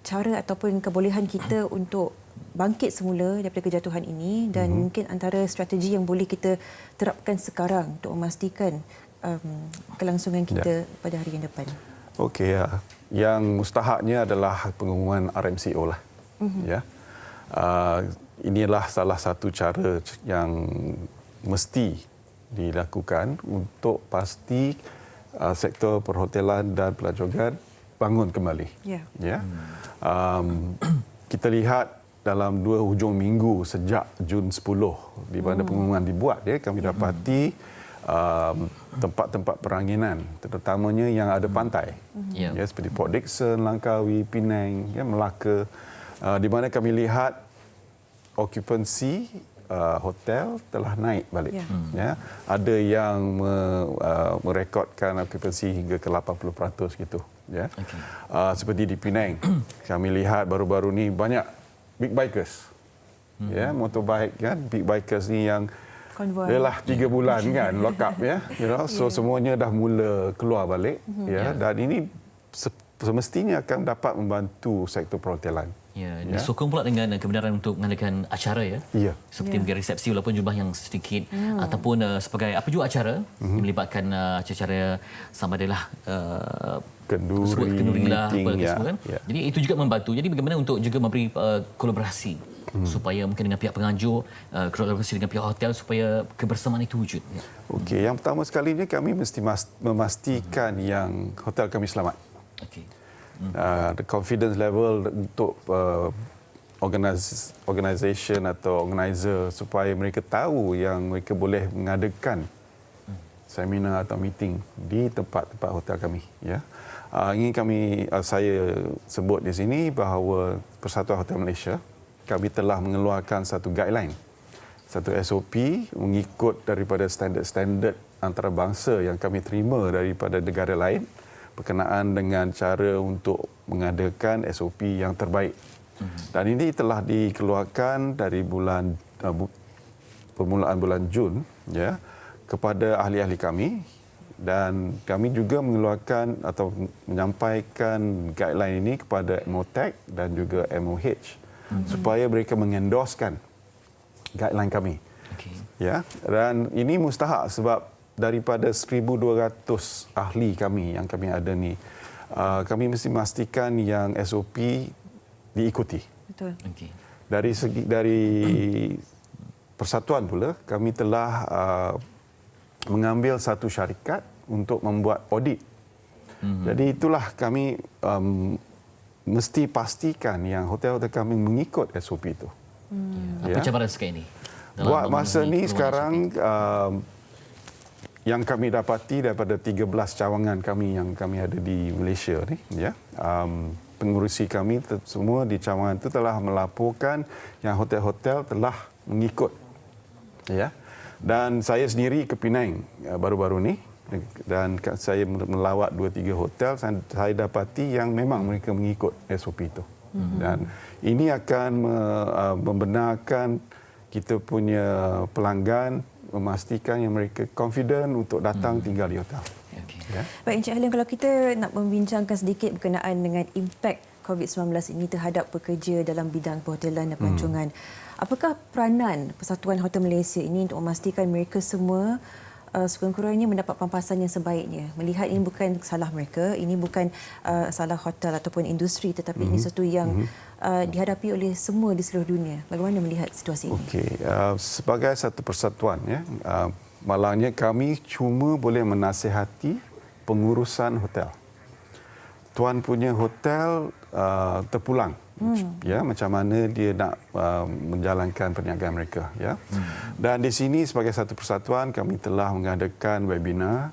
cara ataupun kebolehan kita untuk bangkit semula daripada kejatuhan ini, dan mungkin antara strategi yang boleh kita terapkan sekarang untuk memastikan kelangsungan kita pada hari yang depan? Okey, yang mustahaknya adalah pengumuman RMCO lah. Ya, inilah salah satu cara yang mesti dilakukan untuk pasti sektor perhotelan dan pelancongan bangun kembali. Ya, kita lihat dalam 2 hujung minggu sejak Jun 10 di mana pengumuman dibuat, ya, kami dapati tempat-tempat peranginan, terutamanya yang ada pantai, seperti Port Dickson, Langkawi, Penang, Melaka, di mana kami lihat okupansi hotel telah naik balik. Ada yang merekodkan okupansi hingga ke 80% gitu. Seperti di Penang, kami lihat baru-baru ni banyak big bikers, motorbike kan, big bikers ni yang adalah 3 bulan kan lock up so semuanya dah mula keluar balik dan ini semestinya akan dapat membantu sektor perhotelan. Disokong pula dengan kebenaran untuk mengadakan acara seperti mungkin resepsi walaupun jumlah yang sedikit ataupun sebagai apa juga acara yang melibatkan acara sama adalah kenduri lah semua kan. Jadi itu juga membantu. Jadi bagaimana untuk juga memberi kolaborasi supaya mungkin dengan pihak penganjur, kolaborasi dengan pihak hotel supaya kebersamaan itu wujud. Okey, yang pertama sekalinya kami mesti memastikan yang hotel kami selamat. The confidence level untuk organisation atau organizer supaya mereka tahu yang mereka boleh mengadakan seminar atau meeting di tempat-tempat hotel kami. Ingin saya sebut di sini bahawa Persatuan Hotel Malaysia kami telah mengeluarkan satu guideline, satu SOP mengikut daripada standard-standard antarabangsa yang kami terima daripada negara lain berkenaan dengan cara untuk mengadakan SOP yang terbaik. Dan ini telah dikeluarkan dari permulaan bulan Jun kepada ahli-ahli kami, dan kami juga mengeluarkan atau menyampaikan guideline ini kepada MOTAC dan juga MOH supaya mereka mengendoskan guideline kami. Dan ini mustahak sebab daripada 1,200 ahli kami yang kami ada ni, kami mesti memastikan yang SOP diikuti. Betul. Dari persatuan pula kami telah mengambil satu syarikat untuk membuat audit. Jadi itulah kami mesti pastikan yang hotel-hotel kami mengikut SOP itu. Apa cabaran sekarang ini? Buat masa ni sekarang yang kami dapati daripada 13 cawangan kami yang kami ada di Malaysia ni, pengurusi kami semua di cawangan itu telah melaporkan yang hotel-hotel telah mengikut. Dan saya sendiri ke Penang baru-baru ni, dan saya melawat 2-3 hotel, saya dapati yang memang mereka mengikut SOP itu. Dan ini akan membenarkan kita punya pelanggan, memastikan yang mereka confident untuk datang tinggal di hotel. Baik, Encik Halim, kalau kita nak membincangkan sedikit berkenaan dengan impak COVID-19 ini terhadap pekerja dalam bidang perhotelan dan pelancongan, apakah peranan Persatuan Hotel Malaysia ini untuk memastikan mereka semua sekurang-kurangnya mendapat pampasan yang sebaiknya? Melihat ini bukan salah mereka, ini bukan salah hotel ataupun industri, tetapi ini sesuatu yang dihadapi oleh semua di seluruh dunia. Bagaimana melihat situasi ini? Sebagai satu persatuan, malangnya kami cuma boleh menasihati pengurusan hotel. Tuan punya hotel terpulang. Macam mana dia nak menjalankan perniagaan mereka. Dan di sini sebagai satu persatuan kami telah mengadakan webinar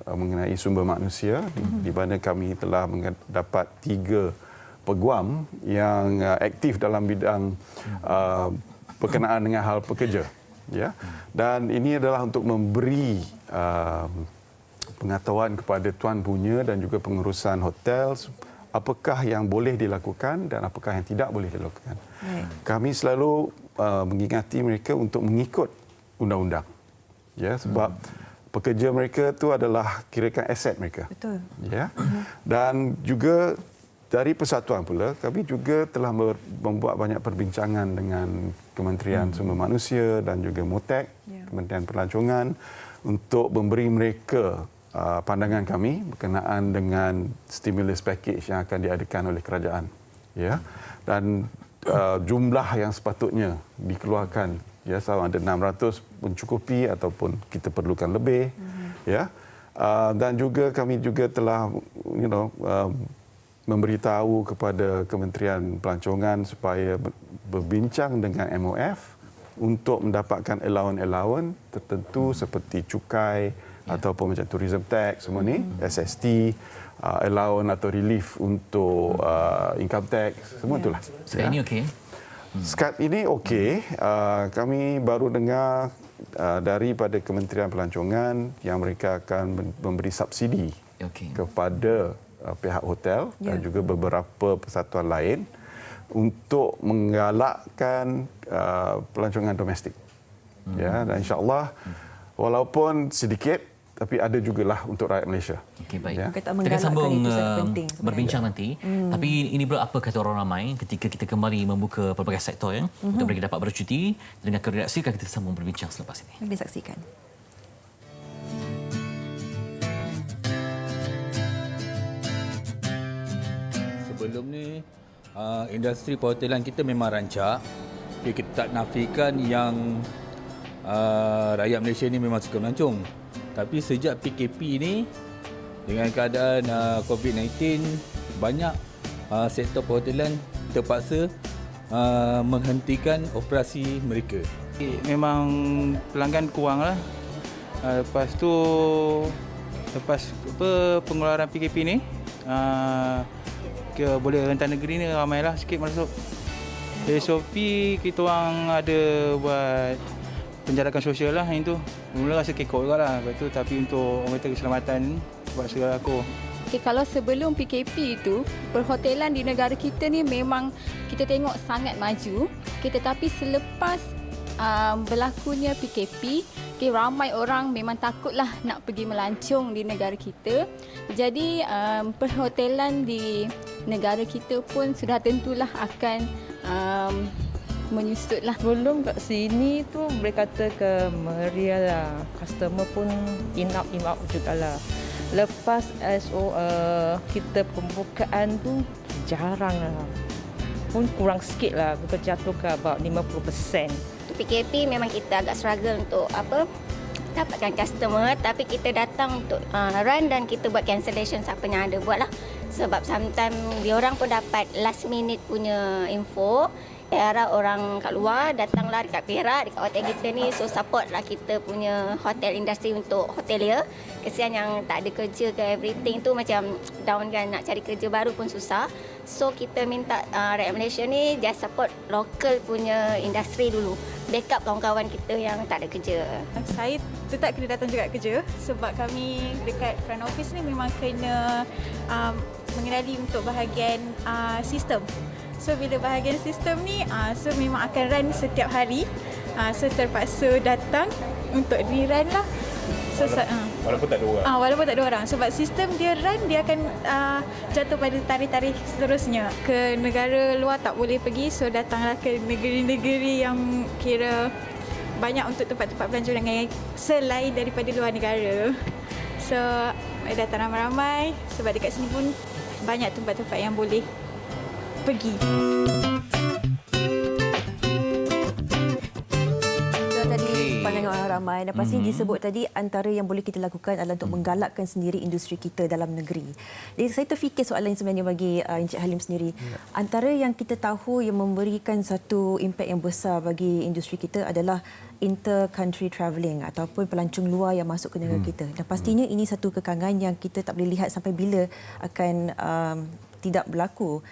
mengenai sumber manusia di mana kami telah mendapat 3 peguam yang aktif dalam bidang berkenaan dengan hal pekerja. Dan ini adalah untuk memberi pengetahuan kepada tuan punya dan juga pengurusan hotel apakah yang boleh dilakukan dan apakah yang tidak boleh dilakukan. Kami selalu mengingati mereka untuk mengikut undang-undang. Sebab pekerja mereka itu adalah kirakan aset mereka. Betul. Dan juga dari persatuan pula kami juga telah membuat banyak perbincangan dengan Kementerian Sumber Manusia dan juga MOTAC, Kementerian Pelancongan, untuk memberi mereka pandangan kami berkenaan dengan stimulus package yang akan diadakan oleh kerajaan. Dan jumlah yang sepatutnya dikeluarkan, sama ada 600 mencukupi ataupun kita perlukan lebih. Dan juga kami juga telah memberitahu kepada Kementerian Pelancongan supaya berbincang dengan MOF untuk mendapatkan allowance tertentu seperti cukai ataupun macam tourism tax semua ni, SST, allowance atau relief untuk income tax, semua itulah. Sekarang ini okey. Sekarang ini okey. Kami baru dengar daripada Kementerian Pelancongan yang mereka akan memberi subsidi kepada pihak hotel dan juga beberapa persatuan lain untuk menggalakkan pelancongan domestik. Ya, dan insya-Allah walaupun sedikit tapi ada jugalah untuk rakyat Malaysia. Okey, baik. Ya. Kita akan sambung berbincang nanti. Tapi ini pula apa kata orang ramai ketika kita kembali membuka pelbagai sektor untuk mereka dapat bercuti. Dengan reaksi kita sambung berbincang selepas ini. Boleh saksikan. Sebelum ni industri perhotelan kita memang rancak. Kita tak nafikan yang rakyat Malaysia ni memang suka melancong. Tapi sejak PKP ni dengan keadaan COVID-19 banyak sektor perhotelan terpaksa menghentikan operasi mereka. Memang pelanggan kurang lah. Lepas tu pengeluaran PKP ni boleh rentan negeri ni ramailah sikit masuk. SOP kita orang ada buat penjarakan sosial lah yang tu. Mula rasa kekok juga lah. Lepas tu, tapi untuk orang kata keselamatan buat segala aku. Okay, kalau sebelum PKP itu, perhotelan di negara kita ni memang kita tengok sangat maju. Okay, tetapi selepas berlakunya PKP, okay, ramai orang memang takutlah nak pergi melancong di negara kita. Jadi perhotelan di negara kita pun sudah tentulah akan menyusut lah. Sebelum kat sini tu boleh kata ke meriah lah. Customer pun in out jugalah. Lepas kita pembukaan tu jarang lah. Pun kurang sikit lah. Kita jatuh ke about 50%. PKP memang kita agak struggle untuk dapatkan customer, tapi kita datang untuk run dan kita buat cancellation siapa yang ada buat lah. Sebab sometimes diorang pun dapat last minute punya info. Harap orang kat luar datanglah dekat Perak, dekat hotel kita ni. So support lah kita punya hotel industri untuk hotelier. Kesian yang tak ada kerja ke everything tu macam down kan, nak cari kerja baru pun susah. So kita minta rakyat Malaysia ni just support local punya industri dulu. Backup kawan-kawan kita yang tak ada kerja. Saya tetap kena datang juga kerja sebab kami dekat front office ni memang kena mengenali untuk bahagian sistem. So bila bahagian sistem ni, so memang akan run setiap hari. So terpaksa datang untuk rerun lah. So, walaupun tak ada orang. Walaupun tak ada orang. Sebab sistem dia run, dia akan jatuh pada tarikh-tarikh seterusnya. Ke negara luar tak boleh pergi, so datanglah ke negeri-negeri yang kira banyak untuk tempat-tempat pelancongan selain daripada luar negara. So datang ramai-ramai sebab dekat sini pun banyak tempat-tempat yang boleh pergi. Tadi pandangan orang ramai dan pasti disebut tadi antara yang boleh kita lakukan adalah untuk menggalakkan sendiri industri kita dalam negeri. Jadi saya terfikir soalan yang sebenarnya bagi Encik Halim sendiri. Antara yang kita tahu yang memberikan satu impak yang besar bagi industri kita adalah inter-country travelling ataupun pelancong luar yang masuk ke negara kita. Dan pastinya ini satu kekangan yang kita tak boleh lihat sampai bila akan tidak berlaku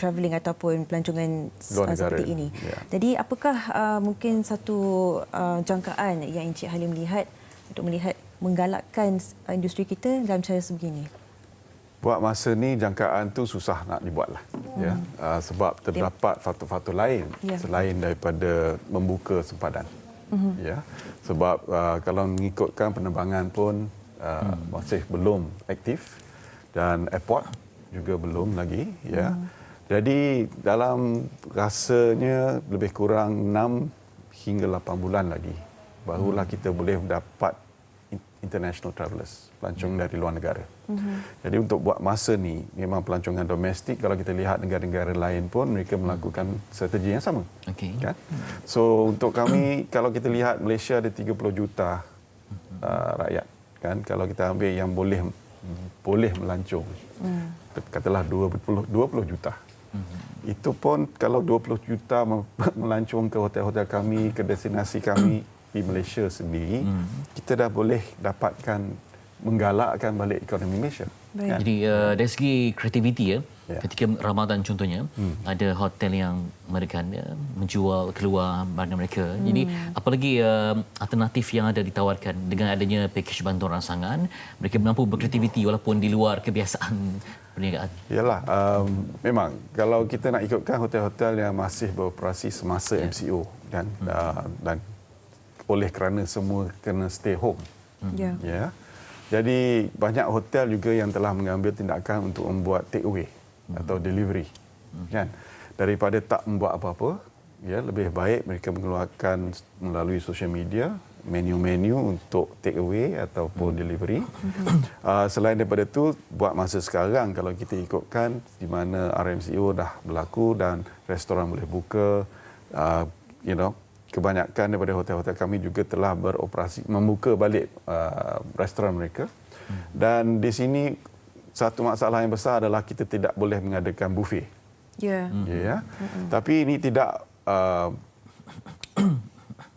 travelling ataupun pelancongan seperti ini. Jadi apakah mungkin satu jangkaan yang Encik Halim lihat untuk melihat menggalakkan industri kita dalam cara sebegini? Buat masa ni jangkaan tu susah nak dibuatlah. Ya. Sebab terdapat faktor-faktor lain selain daripada membuka sempadan. Ya. Sebab kalau mengikutkan penerbangan pun masih belum aktif dan airport juga belum lagi, ya. Jadi dalam rasanya lebih kurang 6 hingga 8 bulan lagi barulah kita boleh dapat international travellers, pelancong dari luar negara. Jadi untuk buat masa ni memang pelancongan domestik, kalau kita lihat negara-negara lain pun mereka melakukan strategi yang sama. Kan? So untuk kami kalau kita lihat Malaysia ada 30 juta rakyat, kan? Kalau kita ambil yang boleh melancong, katalah 20 juta. Itu pun kalau 20 juta melancong ke hotel-hotel kami, ke destinasi kami di Malaysia sendiri, kita dah boleh dapatkan menggalakkan balik ekonomi Malaysia. Kan? Jadi dari segi kreativiti ketika Ramadan contohnya, ada hotel yang mereka menjual keluar barang mereka. Jadi apalagi alternatif yang ada ditawarkan dengan adanya pakej bantuan rangsangan, mereka mampu berkreativiti walaupun di luar kebiasaan perniagaan. Yalah, memang kalau kita nak ikutkan hotel-hotel yang masih beroperasi semasa MCO dan oleh kerana semua kena stay home. Ya. Jadi banyak hotel juga yang telah mengambil tindakan untuk membuat take away atau delivery. Kan? Daripada tak membuat apa-apa, ya, lebih baik mereka mengeluarkan melalui social media menu-menu untuk take away ataupun delivery. Selain daripada itu, buat masa sekarang kalau kita ikutkan di mana RMCO dah berlaku dan restoran boleh buka, kebanyakan daripada hotel-hotel kami juga telah beroperasi, membuka balik restoran mereka. Dan di sini satu masalah yang besar adalah kita tidak boleh mengadakan buffet. Ya. Tapi ini tidak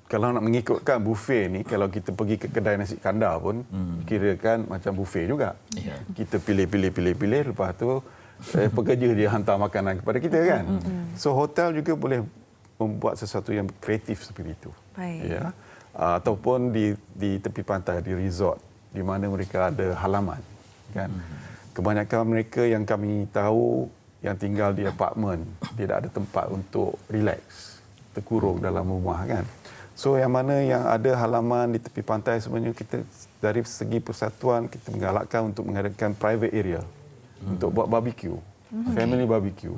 kalau nak mengikutkan buffet ni, kalau kita pergi ke kedai nasi kandar pun kirakan macam buffet juga. Kita pilih, lepas tu pekerja dia hantar makanan kepada kita kan. So hotel juga boleh membuat sesuatu yang kreatif seperti itu. Ya. Ataupun di tepi pantai, di resort di mana mereka ada halaman kan. Kebanyakan mereka yang kami tahu yang tinggal di apartmen tidak ada tempat untuk relax, terkurung dalam rumah kan. So yang mana yang ada halaman di tepi pantai sebenarnya kita dari segi persatuan kita menggalakkan untuk mengadakan private area untuk buat barbecue, family barbecue.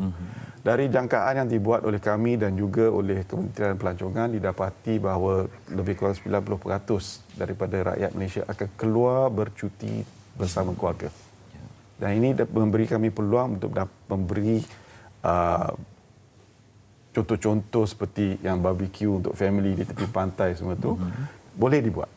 Dari jangkaan yang dibuat oleh kami dan juga oleh Kementerian Pelancongan didapati bahawa lebih kurang 90% daripada rakyat Malaysia akan keluar bercuti bersama keluarga. Dan ini memberi kami peluang untuk memberi contoh-contoh seperti yang barbecue untuk family di tepi pantai semua tu boleh dibuat.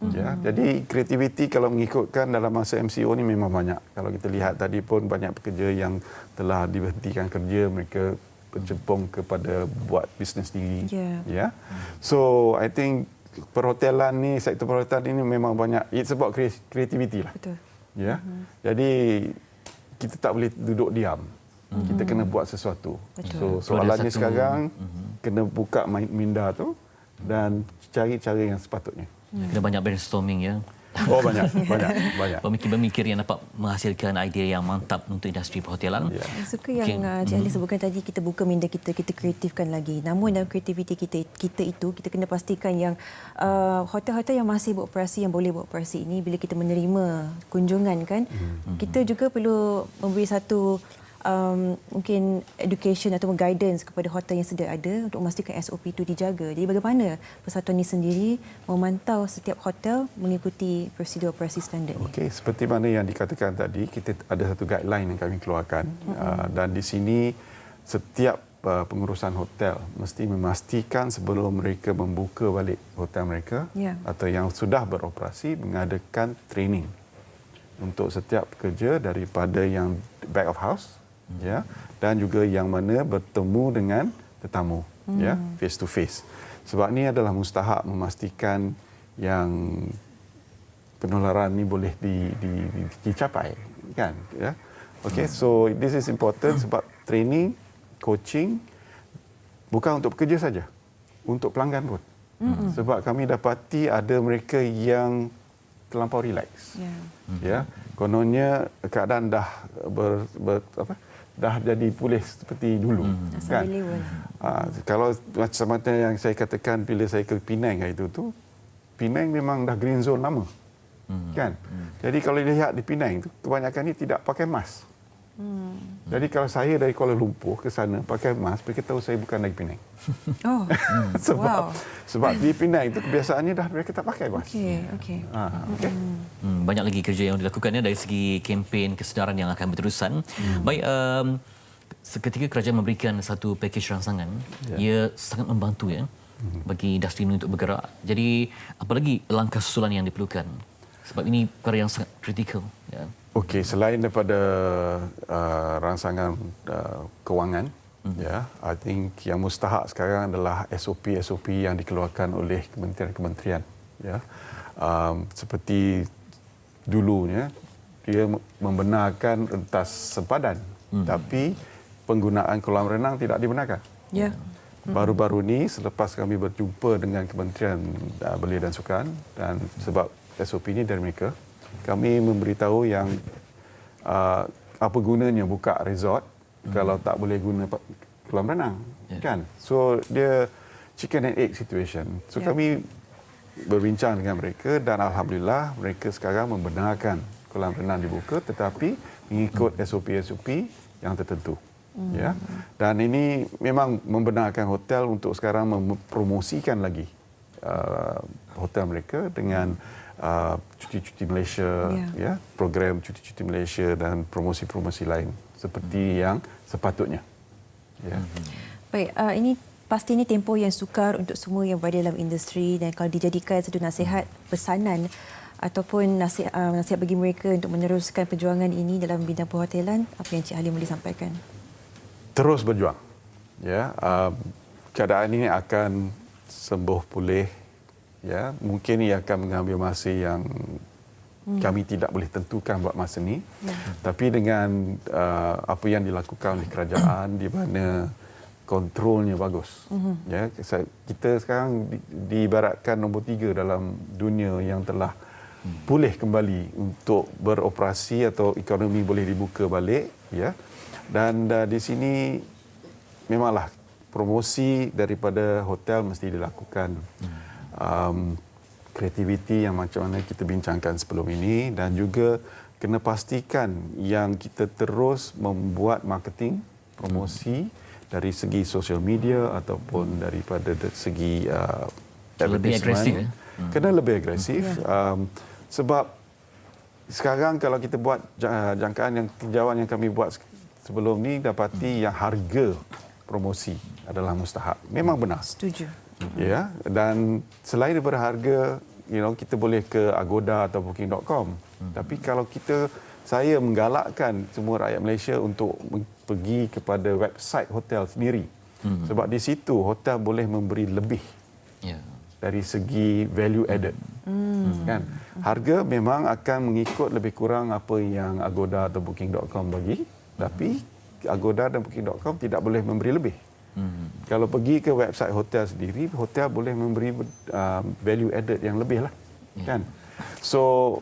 Ya, jadi kreativiti kalau mengikutkan dalam masa MCO ni memang banyak. Kalau kita lihat tadi pun banyak pekerja yang telah diberhentikan kerja, mereka bercebong kepada buat bisnes sendiri. Ya. So I think perhotelan ni, sektor perhotelan ini memang banyak, it's about creativity lah. Betul. Ya. Jadi kita tak boleh duduk diam. Kita kena buat sesuatu. So soalannya sekarang kena buka minda tu dan cari cara yang sepatutnya. Kena banyak brainstorming ya. Oh banyak. Pemikir-pemikir yang dapat menghasilkan idea yang mantap untuk industri perhotelan. Saya suka yang Cik Ali sebutkan tadi, kita buka minda kita kreatifkan lagi. Namun dalam kreativiti kita itu, kita kena pastikan yang hotel-hotel yang masih beroperasi, yang boleh beroperasi ini, bila kita menerima kunjungan kan, kita juga perlu memberi satu mungkin education atau guidance kepada hotel yang sedia ada untuk memastikan SOP itu dijaga. Jadi bagaimana persatuan ini sendiri memantau setiap hotel mengikuti prosedur operasi standard ini? Okey, seperti mana yang dikatakan tadi, kita ada satu guideline yang kami keluarkan dan di sini setiap pengurusan hotel mesti memastikan sebelum mereka membuka balik hotel mereka atau yang sudah beroperasi mengadakan training untuk setiap pekerja daripada yang back of house ya, dan juga yang mana bertemu dengan tetamu ya, face to face. Sebab ni adalah mustahak memastikan yang penularan ni boleh dicapai kan ya. Okey, so this is important sebab training, coaching bukan untuk pekerja saja, untuk pelanggan pun. Sebab kami dapati ada mereka yang terlampau relax. Ya, kononnya keadaan dah dah jadi pulih seperti dulu kan. Kalau macam yang saya katakan bila saya ke Penang hari itu Penang memang dah green zone lama kan. Jadi kalau lihat di Penang tu kebanyakan ni tidak pakai mask. Jadi kalau saya dari Kuala Lumpur ke sana pakai mask, mereka tahu saya bukan dari Penang. Sebab di Penang itu kebiasaannya dah mereka tak pakai mask. Okey. Banyak lagi kerja yang dilakukannya dari segi kempen kesedaran yang akan berterusan. Baik, seketika kerajaan memberikan satu pakej rangsangan, ia sangat membantu ya bagi industri ini untuk bergerak. Jadi apa lagi langkah susulan yang diperlukan? Sebab ini perkara yang sangat kritikal ya. Okey, selain daripada rangsangan kewangan Ya, I think yang mustahak sekarang adalah SOP yang dikeluarkan oleh kementerian-kementerian. Ya, seperti dulunya dia membenarkan rentas sempadan, tapi penggunaan kolam renang tidak dibenarkan. Ya. Baru-baru ini selepas kami berjumpa dengan Kementerian Belia dan Sukan dan sebab SOP ini dari mereka, kami memberitahu yang apa gunanya buka resort kalau tak boleh guna kolam renang, kan? So dia chicken and egg situation. So kami berbincang dengan mereka dan alhamdulillah mereka sekarang membenarkan kolam renang dibuka tetapi mengikut SOP yang tertentu. Ya. Dan ini memang membenarkan hotel untuk sekarang mempromosikan lagi hotel mereka dengan cuti-cuti Malaysia, ya, program cuti-cuti Malaysia dan promosi-promosi lain seperti yang sepatutnya. Ya. Baik, ini pasti ini tempoh yang sukar untuk semua yang berada dalam industri dan kalau dijadikan satu nasihat pesanan ataupun nasihat bagi mereka untuk meneruskan perjuangan ini dalam bidang perhotelan, apa yang Cik Halim boleh sampaikan? Terus berjuang. Ya, keadaan ini akan sembuh pulih. Ya, mungkin ia akan mengambil masa yang kami tidak boleh tentukan buat masa ini. Tapi dengan apa yang dilakukan oleh kerajaan di mana kontrolnya bagus. Ya, kita sekarang diibaratkan nombor 3 dalam dunia yang telah pulih kembali untuk beroperasi atau ekonomi boleh dibuka balik, ya. Dan di sini memanglah promosi daripada hotel mesti dilakukan. Kreativiti yang macam mana kita bincangkan sebelum ini dan juga kena pastikan yang kita terus membuat marketing, promosi dari segi social media ataupun daripada segi lebih agresif. Kena lebih agresif. Sebab sekarang kalau kita buat jangkaan tinjauan yang kami buat sebelum ni dapati yang harga promosi adalah mustahak. Memang benar. Setuju. Ya, dan selain daripada harga, kita boleh ke Agoda atau booking.com. Tapi kalau saya menggalakkan semua rakyat Malaysia untuk pergi kepada website hotel sendiri. Sebab di situ hotel boleh memberi lebih. Dari segi value added. Kan? Harga memang akan mengikut lebih kurang apa yang Agoda atau booking.com bagi. Tapi Agoda dan Booking.com tidak boleh memberi lebih. Kalau pergi ke website hotel sendiri, hotel boleh memberi value added yang lebih lah. Kan? So,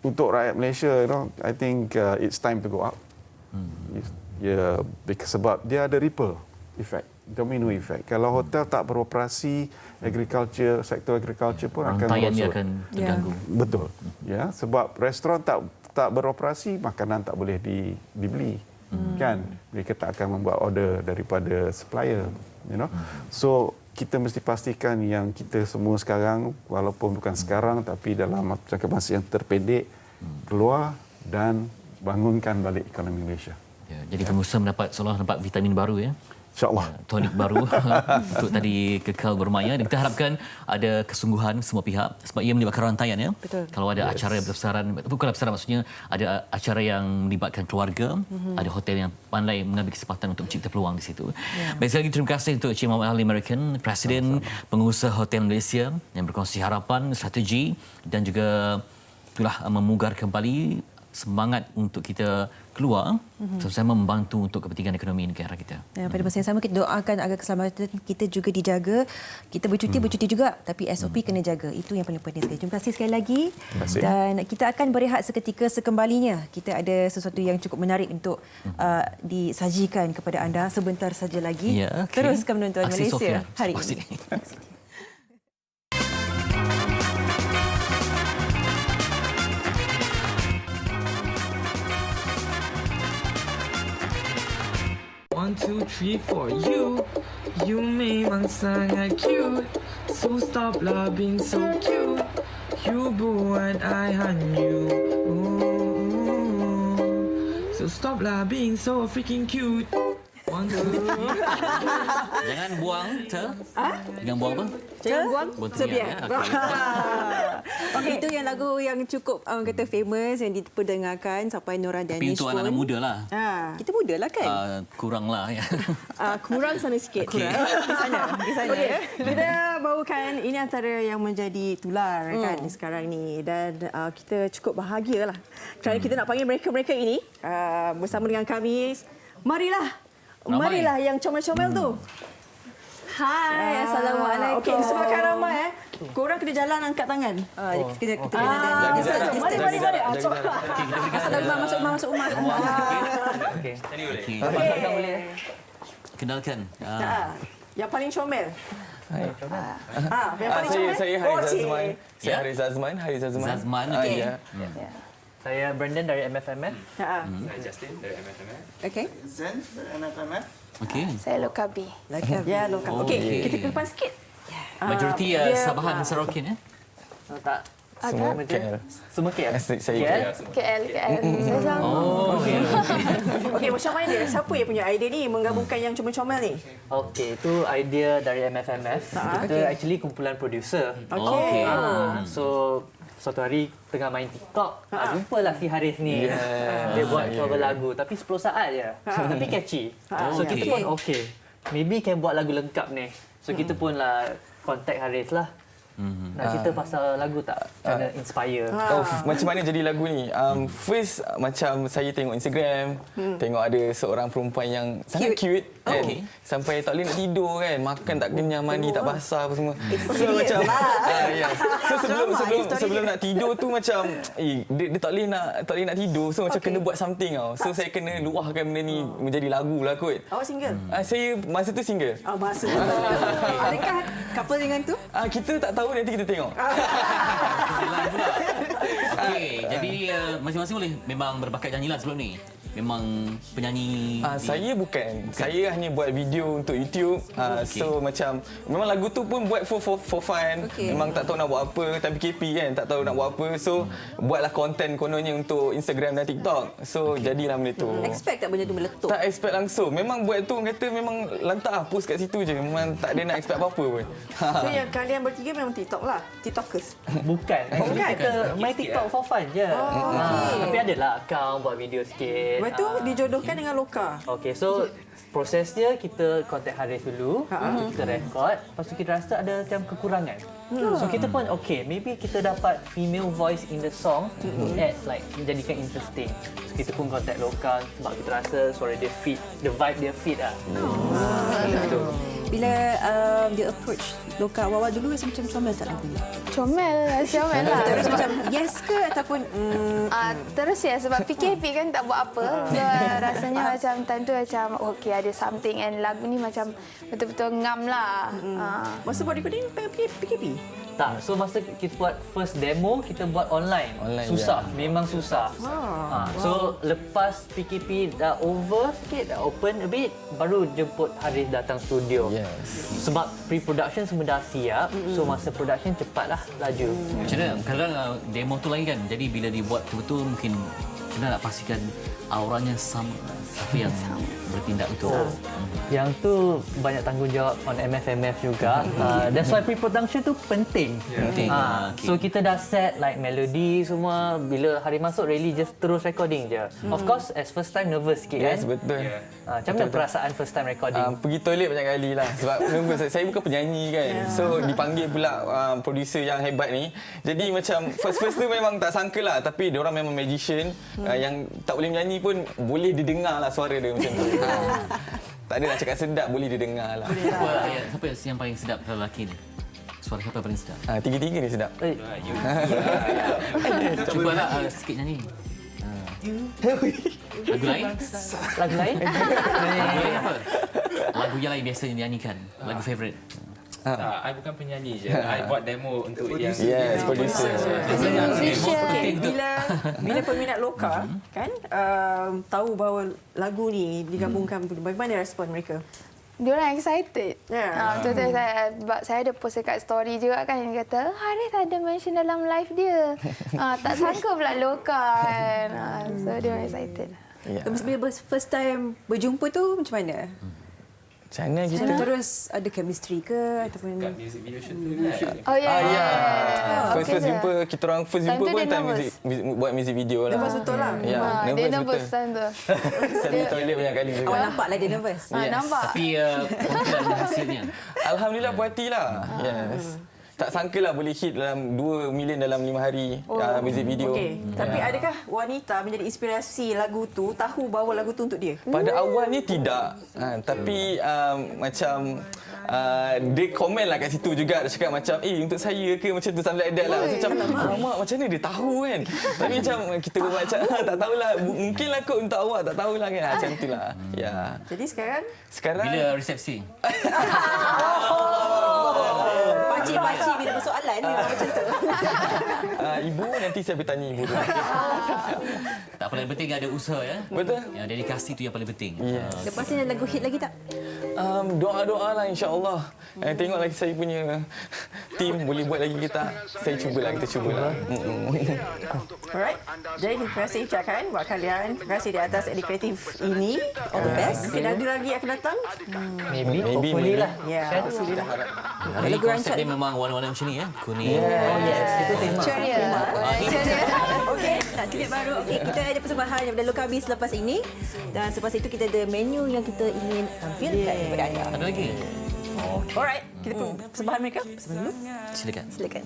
untuk rakyat Malaysia, I think it's time to go up. Sebab dia ada ripple effect, domino effect. Kalau hotel tak beroperasi, sektor agriculture pun akan rantaiannya akan terganggu. Betul. Ya, sebab restoran tak beroperasi, makanan tak boleh dibeli. Kan? Mereka tak akan membuat order daripada supplier. So, kita mesti pastikan yang kita semua sekarang, walaupun bukan sekarang, tapi dalam jangka masa yang terpendek, keluar dan bangunkan balik ekonomi Malaysia. Ya, jadi pengusaha seolah dapat vitamin baru, ya. InsyaAllah. Tonik baru untuk tadi kekal bermaya. Dan kita harapkan ada kesungguhan semua pihak sebab ia melibatkan rantaian, ya. Betul. Kalau ada acara besar-besaran, bukan besar maksudnya ada acara yang melibatkan keluarga, ada hotel yang pandai mengambil kesempatan untuk mencipta peluang di situ. Baik, sekali lagi terima kasih untuk Encik Muhammad Halim American, Presiden Pengusaha Hotel Malaysia yang berkongsi harapan, strategi dan juga itulah memugar kembali semangat untuk kita keluar sama-sama membantu untuk kepentingan ekonomi negara kita. Ya, pada masa yang sama kita doakan agar keselamatan kita juga dijaga. Kita bercuti juga tapi SOP kena jaga. Itu yang paling penting sekali. Terima kasih sekali lagi. Dan kita akan berehat seketika sekembalinya. Kita ada sesuatu yang cukup menarik untuk disajikan kepada anda sebentar saja lagi. Ya, okay. Teruskan menonton Malaysia hari ini. One, two, three, four. You memang sangat cute. So stop lah being so cute. You buat I hanyut. So stop lah being so freaking cute. One, two, three. Jangan buang Jangan buang apa? Jangan buang sebiar. Okay, itu yang lagu yang cukup kata famous yang diperdengarkan sampai Nora Danish. Tapi untuk anak muda lah. Kita muda lah kan? Kurang lah ya. Kurang sana sikit. Okay. Di sana. Okay. Kita bawakan ini antara yang menjadi tular kan sekarang ni, dan kita cukup bahagialah kerana kita nak panggil mereka-mereka ini bersama dengan kami. Marilah yang comel-comel tu. Hai, Assalamualaikum. Okey, disebabkan ramai korang kena jalan angkat tangan. Kita kena mari. Masuk rumah. Okey. Kenalkan. Yang paling comel. Saya Haris Azman. Saya Haris Azman. Zazman, okey. Saya Brandon dari MFMF. Saya Justin dari MFMF. Okey. Zen dari MFMF. Okey. Saya Lokabi. Ya, Lokabi. Okey, kita ke depan sikit. Majoriti Sabahan Sarawak ya? Tak. Semua KL. Semua KL. Saya KL. Oh, okey. Okey, macam mana dia? Siapa yang punya idea ni menggabungkan yang comel-comel ni? Okey, itu idea dari MFMF. Kita actually kumpulan producer. Okey. So suatu hari tengah main TikTok, jumpalah si Haris ni. Dia buat cover lagu tapi 10 saat je. Tapi catchy. So kita pun okey. Maybe can buat lagu lengkap ni. So kita pun lah contact Haris lah. Nak cerita pasal lagu tak? Kena inspire. Macam mana jadi lagu ni? First macam saya tengok Instagram, tengok ada seorang perempuan yang sangat cute kan. Sampai tak boleh nak tidur kan, makan tak kenyang, mandi tak basah apa semua. So macam so sebelum nak tidur tu macam dia tak boleh nak tidur. So macam kena buat something tau. So saya kena luahkan benda ni menjadi lagu lah kot. Awak single? Saya masa tu single. Masa tu. Adakah couple dengan tu? Kita tak tahu, nanti kita tengok. Okey, jadi masing-masing boleh memang berbakat nyanyi lah sebelum ni. Memang penyanyi. Saya bukan. Saya hanya buat video untuk YouTube. So macam memang lagu tu pun buat for fun. Memang tak tahu nak buat apa, time PKP kan, tak tahu nak buat apa. So buatlah konten kononnya untuk Instagram dan TikTok. So jadilah benda tu. Expect tak benda tu meletup? Tak expect langsung. Memang buat tu kata memang lantak post kat situ je. Memang tak ada nak expect apa-apa pun. So yang kalian bertiga memang TikTok lah. TikTokers. Bukan. Kita main TikTok for fun je. Tapi adalah account buat video sikit. Lepas tu dijodohkan dengan Loka. Okey, so prosesnya kita contact Haris dulu, kita record, lepas tu kita rasa ada macam kekurangan. So kita pun maybe kita dapat female voice in the song to add like menjadikan interesting. So kita pun contact Loka sebab kita rasa suara dia fit, the vibe dia fit lah. Bila dia approach Loka, Wawa dulu rasa macam comel tak lagu ni? Comel lah. Terus macam yes ke ataupun terus ya, sebab PKP kan tak buat apa. So, rasanya macam time tu macam ada something, and lagu ni macam betul-betul ngam lah. Masa buat recording PKP? Tak, so masa kita buat first demo, kita buat online susah, memang susah. So lepas PKP dah over sikit, dah open a bit, baru jemput Haris datang studio. Sebab pre-production semua dah siap, so masa production cepatlah laju. Macam mana? Kadang demo tu lagi kan, jadi bila dibuat betul-betul mungkin macam mana nak pastikan auranya sama, siapa yang bertindak betul. Yang tu banyak tanggungjawab on MFMF juga. That's why pre-production tu penting. So kita dah set like melody semua. Bila hari masuk really just terus recording je. Of course as first time nervous sikit kan. Yes, betul. Macam mana perasaan first time recording? Pergi toilet banyak kali lah sebab nervous. Saya bukan penyanyi kan. So dipanggil pula producer yang hebat ni. Jadi macam first tu memang tak sangka lah, tapi diorang memang magician yang tak boleh menyanyi pun boleh didengar lah suara dia macam tu. Tak ada nak cakap sedap, boleh didengar lah. Siapa yang paling sedap lelaki ni? Suara siapa yang paling sedap? Tiga-tiga ni sedap. Cubalah sikit nyanyi. Lagu lain? Lagu lain? Lagu lain apa? Lagu yang lain biasa dinyanyikan. Lagu favourite. I bukan penyanyi je. I buat demo untuk yang producer. Bila peminat Loka kan tahu bahawa lagu ni digabungkan, bagaimana respon mereka? Diorang excited. Betul-betul saya ada post dekat story juga kan, yang kata Haris ada mention dalam live dia. Tak sangka pula Loka kan. So diorang excited. Bila first time berjumpa tu macam mana? Macam mana kita? Terus ada chemistry ke ataupun music video shoot tu kan? Oh ya. First jumpa, kita orang first Time jumpa tu pun dia time nervous. buat music video lah. Nervous betul lah. Ya, Dia nervous betul. time tu. Saya di toilet banyak kali juga. awak nampak lah dia nervous. Nampak. Tapi confident hasilnya. Alhamdulillah puas hati lah. Yes. Tak sangka lah boleh hit dalam 2 million dalam 5 hari music video. Okey. Tapi adakah wanita menjadi inspirasi lagu tu, tahu bahawa lagu tu untuk dia? Pada awalnya tidak. Tapi macam dia komen lah kat situ juga. Dia cakap macam, untuk saya ke macam tu, something like that lah. Macam, alamak, macam mana dia tahu kan? Tapi macam kita pun macam, tak tahulah. Mungkinlah kot untuk awak, tak tahulah kan. Macam tu lah. Ya. Jadi sekarang? Bila resepsi? Pakcik bila persoalan ni macam tu. Ibu, nanti saya bertanya ibu tu. Tak paling penting ada usaha ya. Betul. Yang dedikasi tu yang paling penting. Yes. Lepas ni ada lagu hit lagi tak? Doa-doa lah insya-Allah. Tengok lagi saya punya team boleh buat lagi kita. Saya cubalah, kita cubalah. Alright. Jadi terima kasih ucapkan buat kalian. Terima kasih di atas edit kreatif ini. All the best. Mungkin ada lagi akan datang. Maybe hopefully lah. Ya, hopefully lah. Jadi konsep dia memang warna-warna macam ni ya. Kuning. Oh yes, itu tema. Ceria. Okey, nak klip baru. Okey, kita ada persembahan daripada Lokabi selepas ini. Dan selepas itu kita ada menu yang kita ingin tampilkan kepada anda. Ada lagi? Alright, kita persembahan mereka. Persembahan dulu. Silakan. Silakan.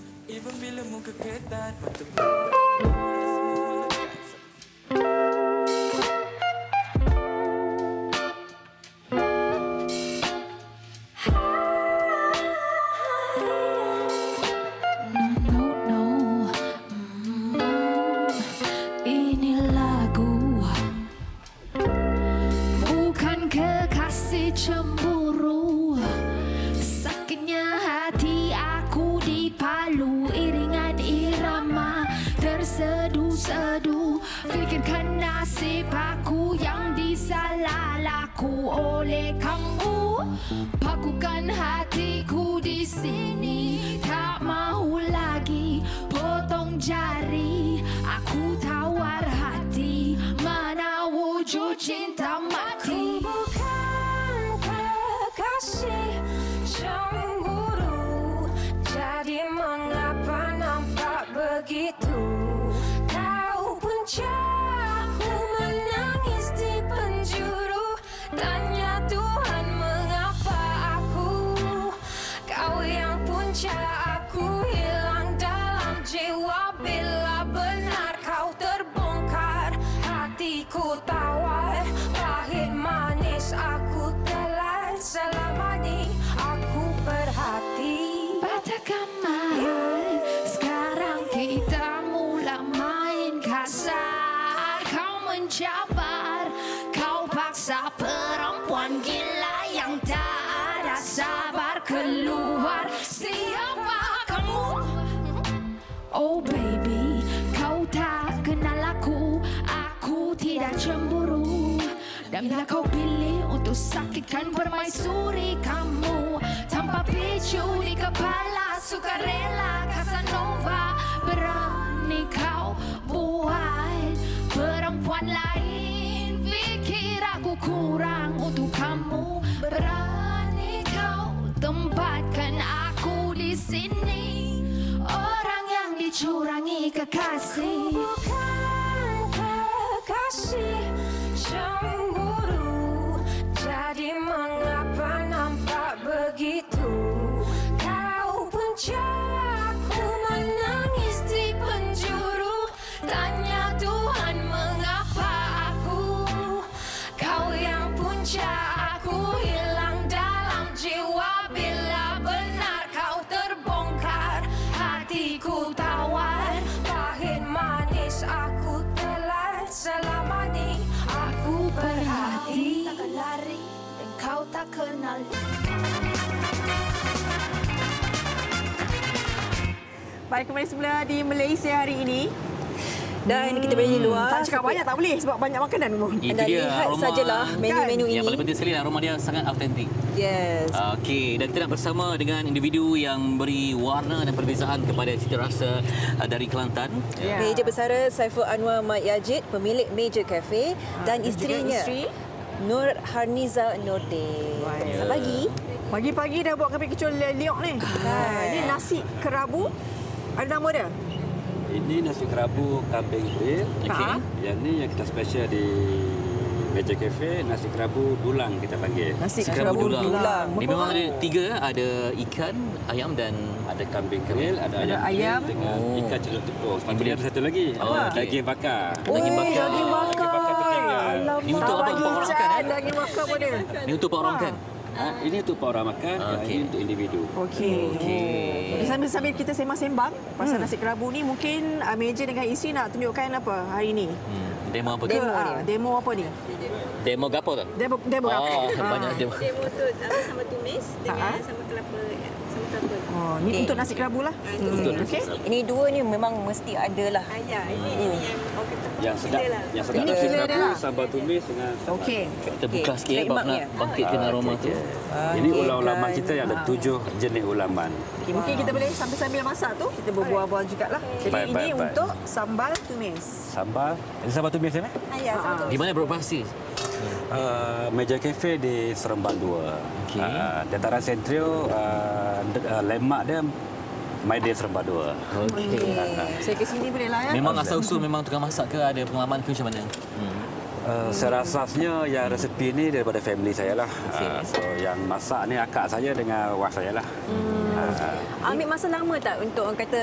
Ini lagu bukan kekasih cemburu. Sakitnya hati aku dipalu iringan irama tersedu-sedu. Fikirkan nasib aku yang disalah laku oleh kamu. Pakukan hatiku di sini, tak mau lagi potong jari. Aku tawar hati, mana wujud cinta mati. Aku bukan kekasih cemburu, jadi mengapa nampak begitu? Kau punca aku menangis di penjuru. Tanya Tuhan mengapa aku, kau yang punca aku hilang dalam jiwa. Bila benar kau terbongkar, hatiku tawar, pahit manis aku telan. Selama ni aku berhati. Batakkan mahal, sekarang kita mula main kasar. Kau mencabar, kau paksa perempuan gila yang tak ada sabar keluar. Siapa kamu? Oh baby, kau tak kenal aku tidak cemburu. Dan bila kau pilih untuk sakitkan permaisuri kamu, tanpa picu di kepala, sukarela Casanova. Berani kau buat perempuan lain, pikir aku kurang untuk kamu. Berani kau tempatkan aku di sini, orang yang dicurangi kekasih. Aku bukan kekasih cemburu, jadi mengapa nampak begitu? Kau punca aku menangis di penjuru. Tanya Tuhan mengapa aku, kau yang punca aku hilang dalam jiwa. Bila benar kau terbongkar, hatiku tawar, pahit manis aku telan. Selama ni aku berhati, takkan lari dan kau tak kenal. Baik, kembali semula di Malaysia hari ini. Dan kita berada di luar. Tak cakap banyak tak boleh sebab banyak makanan pun. Itu Anda dia lihat aroma sajalah menu-menu Yang ini. paling penting sekali aroma dia sangat autentik. Yes. Okey, dan kita nak bersama dengan individu yang beri warna dan perbezaan kepada cita rasa dari Kelantan. Meja bersara Saiful Anwar Mat Yajid, pemilik Meja Cafe dan isterinya. Nur Harniza Nordin. Selamat pagi. Pagi-pagi dah buat kambing kecoh liok ni. Ni nasi kerabu. Ada nama dia? Ini nasi kerabu kambing grill. Okey. Yang ni yang kita special di Meja Cafe, nasi kerabu dulang kita panggil. Nasi kerabu dulang. Dia memang ada 3, ada ikan, ayam dan ada kambing grill, ada ayam grill dengan ikan celup tepung. Lepas tu ada satu lagi, daging bakar. Daging bakar. Daging bakar. Alamak. Ini untuk apa? Untuk orang makan, eh? Daging bakar pun ada. Ini untuk orang makan. Ini untuk orang makan, ini untuk individu. Okey. Jadi sambil kita sembang-sembang pasal nasi kerabu ni, mungkin Meja dengan isteri nak tunjukkan apa hari ni? Demo apa tu? Demo apa ni? Demo gapo tu? Demo apa? Banyak demo. Demo tu sama tumis dengan sama kelapa. Oh, ni untuk nasi kerabu lah. Okey. Ini 2 ni memang mesti ada lah. Ya, ini yang sedap. Yang sedap Ini killer dia lah. sambal tumis dengan Okey. Kita buka sikit sebab nak bangkitkan aroma tu. Ini ulam-ulaman kita yang ada 7 jenis ulaman. Okay, mungkin kita boleh sambil-sambil masak tu, kita berbual-bual jugalah. Jadi ini untuk sambal tumis. Sambal. Ini sambal tumis ni? Ya, sama Di mana beroperasi? Meja Cafe di Seremban 2. Okey. Dataran Sentral, landmark dia Maidin Seremban 2. Okey. Saya ke sini boleh lah ya. Memang asal-usul memang tukang masak ke, ada pengalaman ke macam mana? Secara asasnya yang resepi ni daripada family saya lah. So yang masak ni akak saya dengan wife saya lah. Ambil masa lama tak untuk orang kata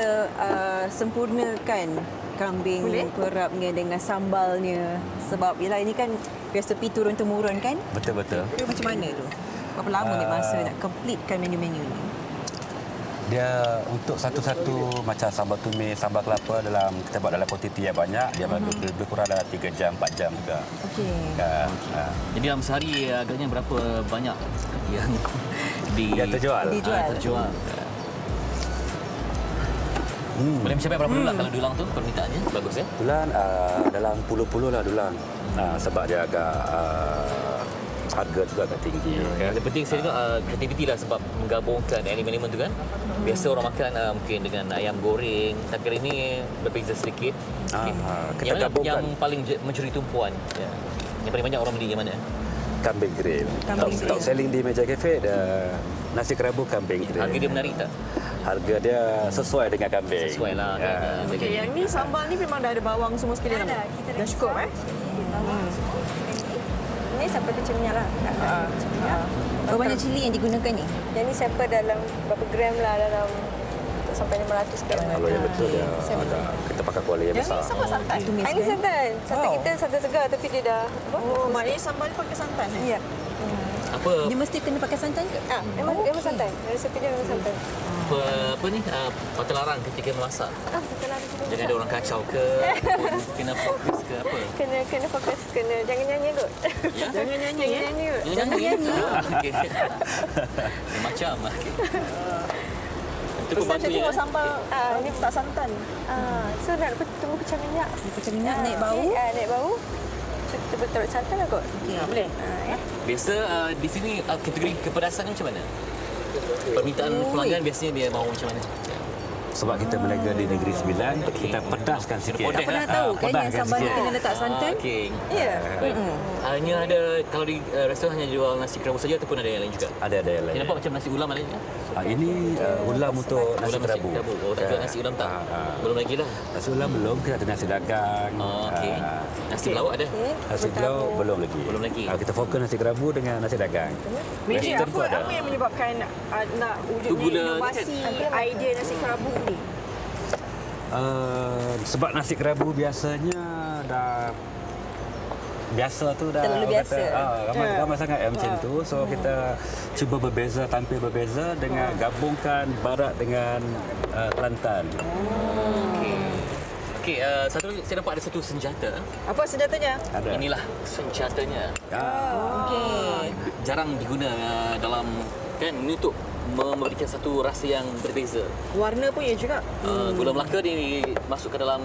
sempurnakan kambing perapnya dengan sambalnya? Sebab yelah ini kan resepi turun-temurun kan? Betul-betul. Dia macam mana tu? Berapa lama ambil masa nak completekan menu-menu ni? Dia untuk satu-satu macam sambal tumis, sambal kelapa dalam kita buat dalam kuantiti yang banyak, dia lebih kurang dalam 3 jam, 4 jam juga. Okey. Jadi dalam sehari agaknya berapa banyak yang terjual? Terjual. Boleh mencapai berapa dulang kalau dulang tu permintaannya? Bagus ya? Dulang dalam puluh-puluh lah dulang. Sebab dia agak harga juga agak tinggi. Yang penting saya tengok kreativiti lah sebab menggabungkan elemen-elemen tu kan. Biasa orang makan mungkin dengan ayam goreng, tapi kali ini berbeza sedikit. Kita gabungkan. Yang paling mencuri tumpuan. Ya. Yang paling banyak orang beli yang mana? Kambing grill. Top selling di Meja Cafe ada nasi kerabu kambing grill. Harga dia menarik tak? Harga dia sesuai dengan kambing. Sesuai lah. Okey, yang ni sambal ni memang dah ada bawang semua sekalian. Dah cukup Ini sampai macam minyak lah. Berapa banyak cili yang digunakan ni? Yang ni sampai dalam berapa gram lah, dalam sampai 500 gram. Kalau yang betul dia ada kita pakai kuali yang besar. Yang ni sama santan. Ini santan. Santan kita santan segar tapi dia dah... Oh, maknanya sambal ni pakai santan? Ya. Apa? Dia mesti kena pakai santan ke? Memang santan. Resepi dia memang santan. Apa ni? Patelarang ketika memasak. Jangan ada orang kacau ke, kena fokus ke apa? Kena fokus, jangan nyanyi kot. Ya? Jangan nyanyi kot. Jangan nyanyi. Okey. Macam okey. Itu Saya tengok ya. sambal ini tak santan. So nak tunggu pecah minyak. Pecah minyak naik bau. Naik bau. So kita taruh santan lah kot. Boleh. Biasa di sini kategori kepedasan macam mana? Permintaan pelanggan biasanya dia mahu macam mana? Sebab kita berniaga di Negeri Sembilan, kita pedaskan sikit. Tak pernah tahu kan yang sambal ni kena letak santan? Okey. Ya. Hanya ada kalau di restoran hanya jual nasi kerabu saja ataupun ada yang lain juga? Ada yang lain. Dia nampak macam nasi ulam ada ni? Ini ulam untuk nasi kerabu. Oh, tak jual nasi ulam tak? Belum lagi lah. Nasi ulam belum, kita ada nasi dagang. Okey. Nasi belauk ada? Nasi belauk belum lagi. Belum lagi. Kita fokus nasi kerabu dengan nasi dagang. Meja, apa yang menyebabkan nak wujud inovasi idea nasi kerabu ni? Sebab nasi kerabu biasanya dah biasa tu dah terlalu biasa. Ramai sangat yang macam tu. So kita cuba berbeza, tampil berbeza dengan gabungkan barat dengan Kelantan. Okey, satu lagi saya nampak ada satu senjata. Apa senjatanya? Ada. Inilah senjatanya. Okey. Jarang diguna dalam kan ini untuk memberikan satu rasa yang berbeza. Warna pun ya juga. Gula Melaka dimasukkan dalam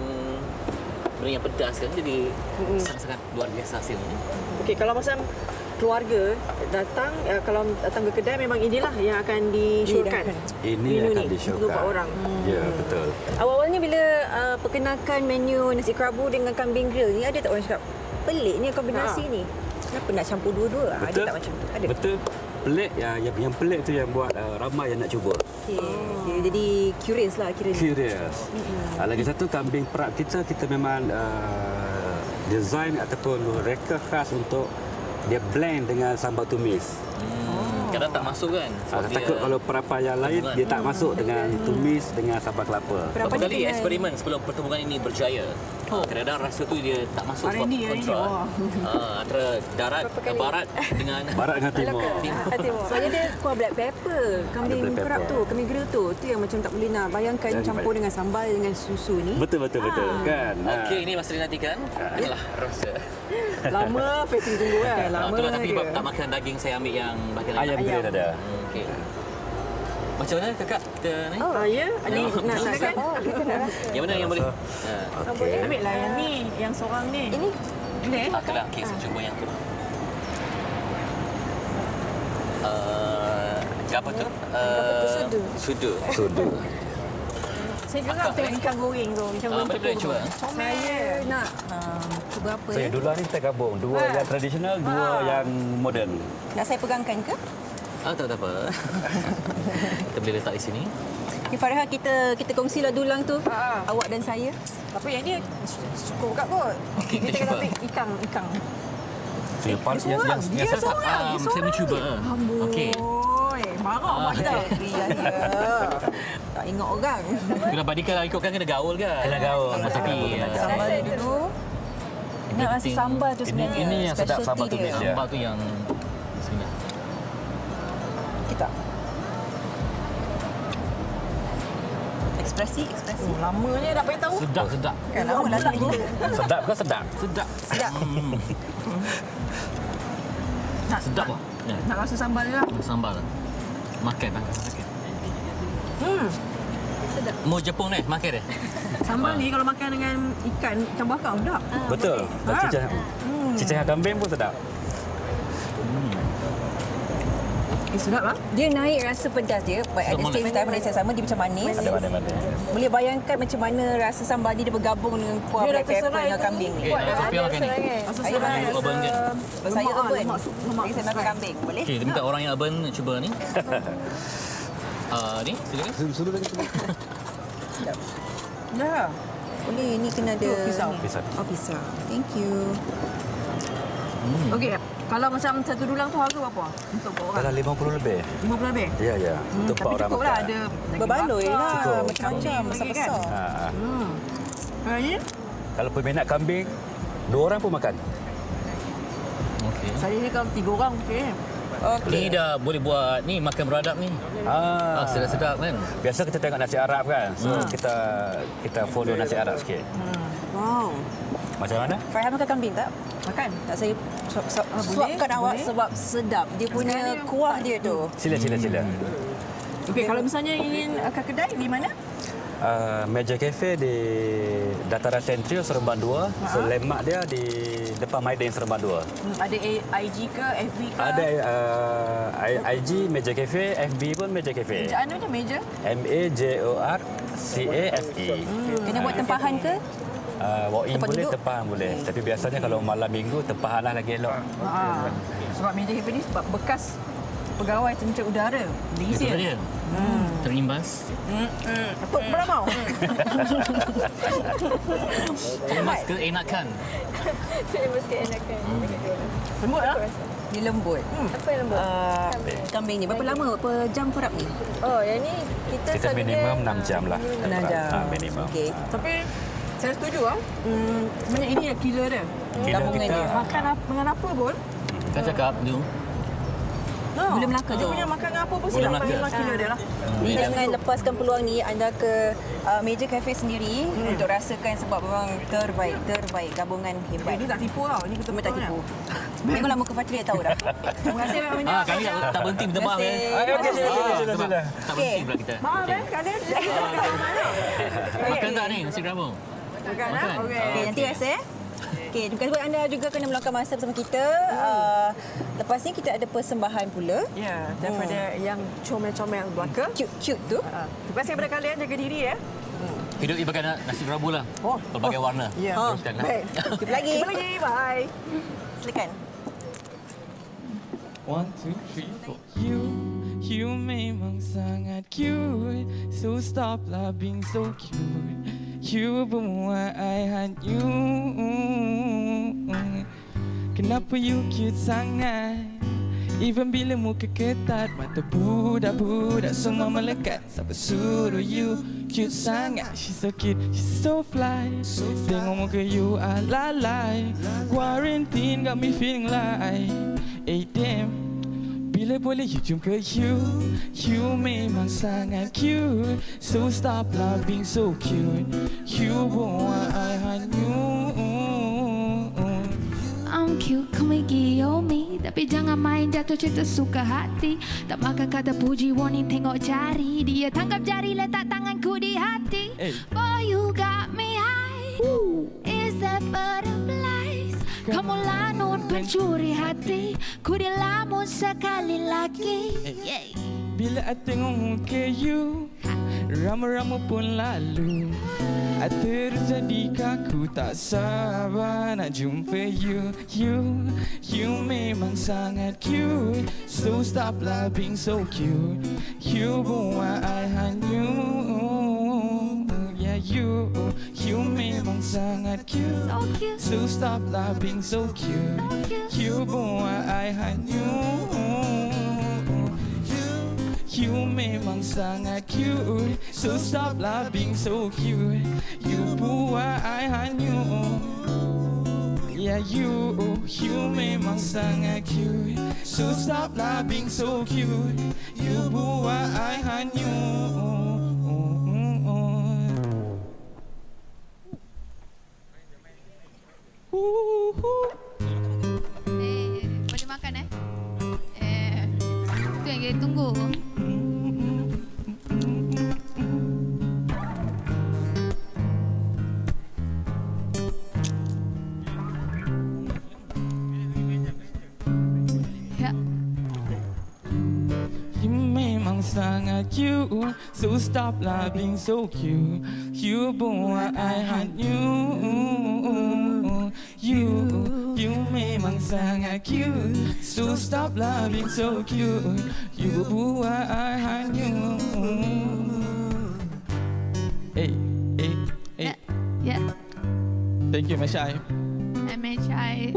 benda yang pedas kan, jadi sangat-sangat luar biasa hasilnya. Okey, kalau macam keluarga datang, kalau datang ke kedai memang inilah yang akan disyorkan. Ini akan disyorkan. 24 orang. Ya, betul. Awal-awalnya bila perkenalkan menu nasi kerabu dengan kambing grill ni, ada tak orang cakap pelik ni kombinasi ni? Kenapa nak campur dua-dua? Ada Betul. tak macam tu? Ada. Betul. Pelik yang pelik tu yang buat ramai yang nak cuba. Okey. Jadi curious lah kira ni. Curious. Lagi satu kambing perap kita memang design ataupun reka khas untuk dia blend dengan sambal tumis. Kadang tak masuk kan? Takut kalau perapan yang lain dia tak masuk dengan tumis dengan sambal kelapa. Berapa kali eksperimen sebelum pertemuan ini berjaya? Kadang-kadang rasa tu dia tak masuk sebab kontra. Antara barat dengan timur. Soalnya dia kuah black pepper. Kambing perap tu, kambing grill tu yang macam tak boleh nak bayangkan campur dengan sambal dengan susu ni. Betul kan. Okey, ini masa dinantikan adalah rasa. Lama Fatty tunggu kan. Lama. Itulah, tapi tak makan daging, saya ambil yang bahagian ayam grill ada. Okey. Macam mana kakak kita ni? Ya, adik nak silakan. Yang mana yang boleh? Okey. Ambil lah yang ni, yang seorang ni. Ini boleh? Okeylah, okey, saya cuba yang tu. Apa tu? Sudu. Saya gerak tengok ikan goreng tu. Ikan goreng boleh cuba. Saya nak cuba apa Saya dulu ni kita gabung. Dua yang tradisional, dua yang moden. Nak saya pegangkan ke? Tak apa. Kita boleh letak di sini. Okay, Farha, kita kongsilah dulang tu. Awak dan saya. Tapi yang ni cukup kat kot. Okey, Kita kita kena cuba. ambil ikan. Dia saya mencuba. Okey. Marah mak kita. Tak ingat orang. Kena bandingkan ikutkan kena gaul kan? Kena gaul. Tapi sambal dulu. Nak rasa sambal tu sebenarnya. Ini yang sedap sambal tumis dia. Sambal tu yang kita. Ekspresi. Lamanya dah pengen tahu. Sedap. Kan lama dah tak kita. Sedap ke sedap? Sedap. Sedap lah. Nak rasa sambal ni lah. Sambal. Makan. Sedap. Mau Jepun ni, makan dia. Sambal ni kalau makan dengan ikan bakar sedap. Betul. Cicah kambing pun sedap. Sedap lah. Dia naik rasa pedas dia. At the same time, rasa sama dia macam manis. Ada mana-mana. Boleh bayangkan macam mana rasa sambal dia bergabung dengan kuah black pepper dengan kambing ni. Kopi apa ni? Saya urban kan? Saya urban. Jadi saya makan kambing. Boleh? Okey, dia minta orang yang urban cuba ni. Ni, silakan. Suruh lagi. Ya. Boleh, ni kena ada pisau. Oh, pisau. Thank you. Okey, kalau macam satu dulang tu harga berapa? Untuk berapa orang? Dalam 50 lebih. 50 lebih? Ya. Untuk 4 orang Tapi cukup lah, ada berbaloi lah. Cukup. Macam-macam, besar-besar. Ini? Kalau peminat kambing, 2 orang pun makan. Okey. Saya ni kalau 3 orang okey. Ni dah boleh buat ni makan beradab ni. Sedap-sedap kan. Biasa kita tengok nasi Arab kan. So kita follow nasi Arab sikit. Wow. Macam mana? Farhan makan kambing tak? Makan. Tak, saya suapkan awak sebab sedap. Dia punya kuah dia tu. Sila. Okey, kalau misalnya ingin ke kedai di mana? Meja Cafe di Dataran Sentral Seremban 2. So lemak dia di depan Maidin Seremban 2. Ada IG ke, FB ke? Ada IG Meja Cafe, FB pun Meja Cafe. Meja mana meja? MAJORCAFE. Kena buat tempahan ke? Walk-in Tempat boleh, duduk? tempahan boleh. Tapi biasanya kalau malam minggu, tempahan lah lagi elok. Sebab meja cafe ni sebab bekas pegawai Tentera Udara. Malaysia. Itu dia. Terimbas. Apa beramau? Terimbas keenakan. Terimbas keenakan. Lembut lah. Dia lembut. Apa yang lembut? Kambing ni berapa lama? Berapa jam perap ni? Oh, yang ni kita minimum 6 jam lah. 6 jam. Minimum. Okey. Tapi saya setuju lah. Sebenarnya ini killer dia. Gabungan dia. Makan dengan apa pun. Kan cakap tu. Boleh Melaka Dia je. punya makan dengan apa pun Boleh sedap. Melaka. Memang killer dia lah. Jangan lepaskan peluang ni anda ke Meja Cafe sendiri untuk rasakan sebab memang terbaik gabungan hebat. Ini tak tipu tau. Ini betul tak tipu. Tengoklah muka Fatri dah tahu dah. Terima kasih banyak. Kami tak berhenti minta maaf Terima ya. kasih. Sudah. Tak berhenti pula kita. Maaf kalian. Makan tak ni nasi gerabung? Makan lah. Okey, nanti rasa Okey, terima kasih buat anda juga kena meluangkan masa bersama kita. Lepas ni kita ada persembahan pula. Ya, daripada yang comel-comel belaka. Cute tu. Terima kasih kepada kalian, jaga diri ya. Hidup ibarat nasi gerabung lah. Pelbagai warna. Ya. Teruskan lah. Baik. Jumpa lagi. Jumpa lagi. Bye. Silakan. 1, 2, 3, 4. You memang sangat cute, so stop lah being so cute. You buat I hanyut. Kenapa you cute sangat? Even bila muka ketat, mata budak-budak semua melekat. Siapa suruh you cute sangat? She's so cute, she's so fly. Tengok muka you alalai. Quarantine got me feeling like, hey damn, bila boleh you jumpa you? You memang sangat cute, so stop lah being so cute. You buat I hanyut. I'm cute, come gio me. Tapi jangan main jatuh cinta suka hati. Tak makan kata puji, warning tengok jari. Dia tangkap jari, letak tanganku di hati. Boy, you got me high. Is that butterflies? Kamu lanun pencuri hati. Ku dilamun sekali lagi. Bila I tengok muka you, rama-rama pun lalu. I terjadi kaku, tak sabar nak jumpa you. You memang sangat cute, so stop lah being so cute. You buat I hanyut. Yeah, you memang sangat cute, so stop lah being so cute. You buat I hanyut. You memang sangat cute, so stop lah being so cute. You buat I hanyut. Yeah, you memang sangat cute, so stop lah being so cute. You buat I hanyut. Boleh makan itu yang kita tunggu. Sangat cute, so stop lah being so cute. You buat I hanyut. You memang sangat cute, so stop lah being so cute. You buat I hanyut. Hey. Yeah. Thank you, Mashai. MHI.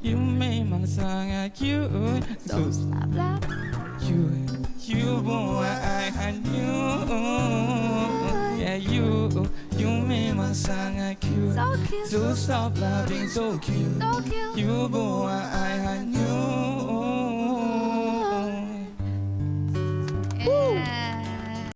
You memang sangat cute, so stop lah. You buat I hanyut. Yeah, you memang sangat cute, so stop lah being so cute. You buat I hanyut.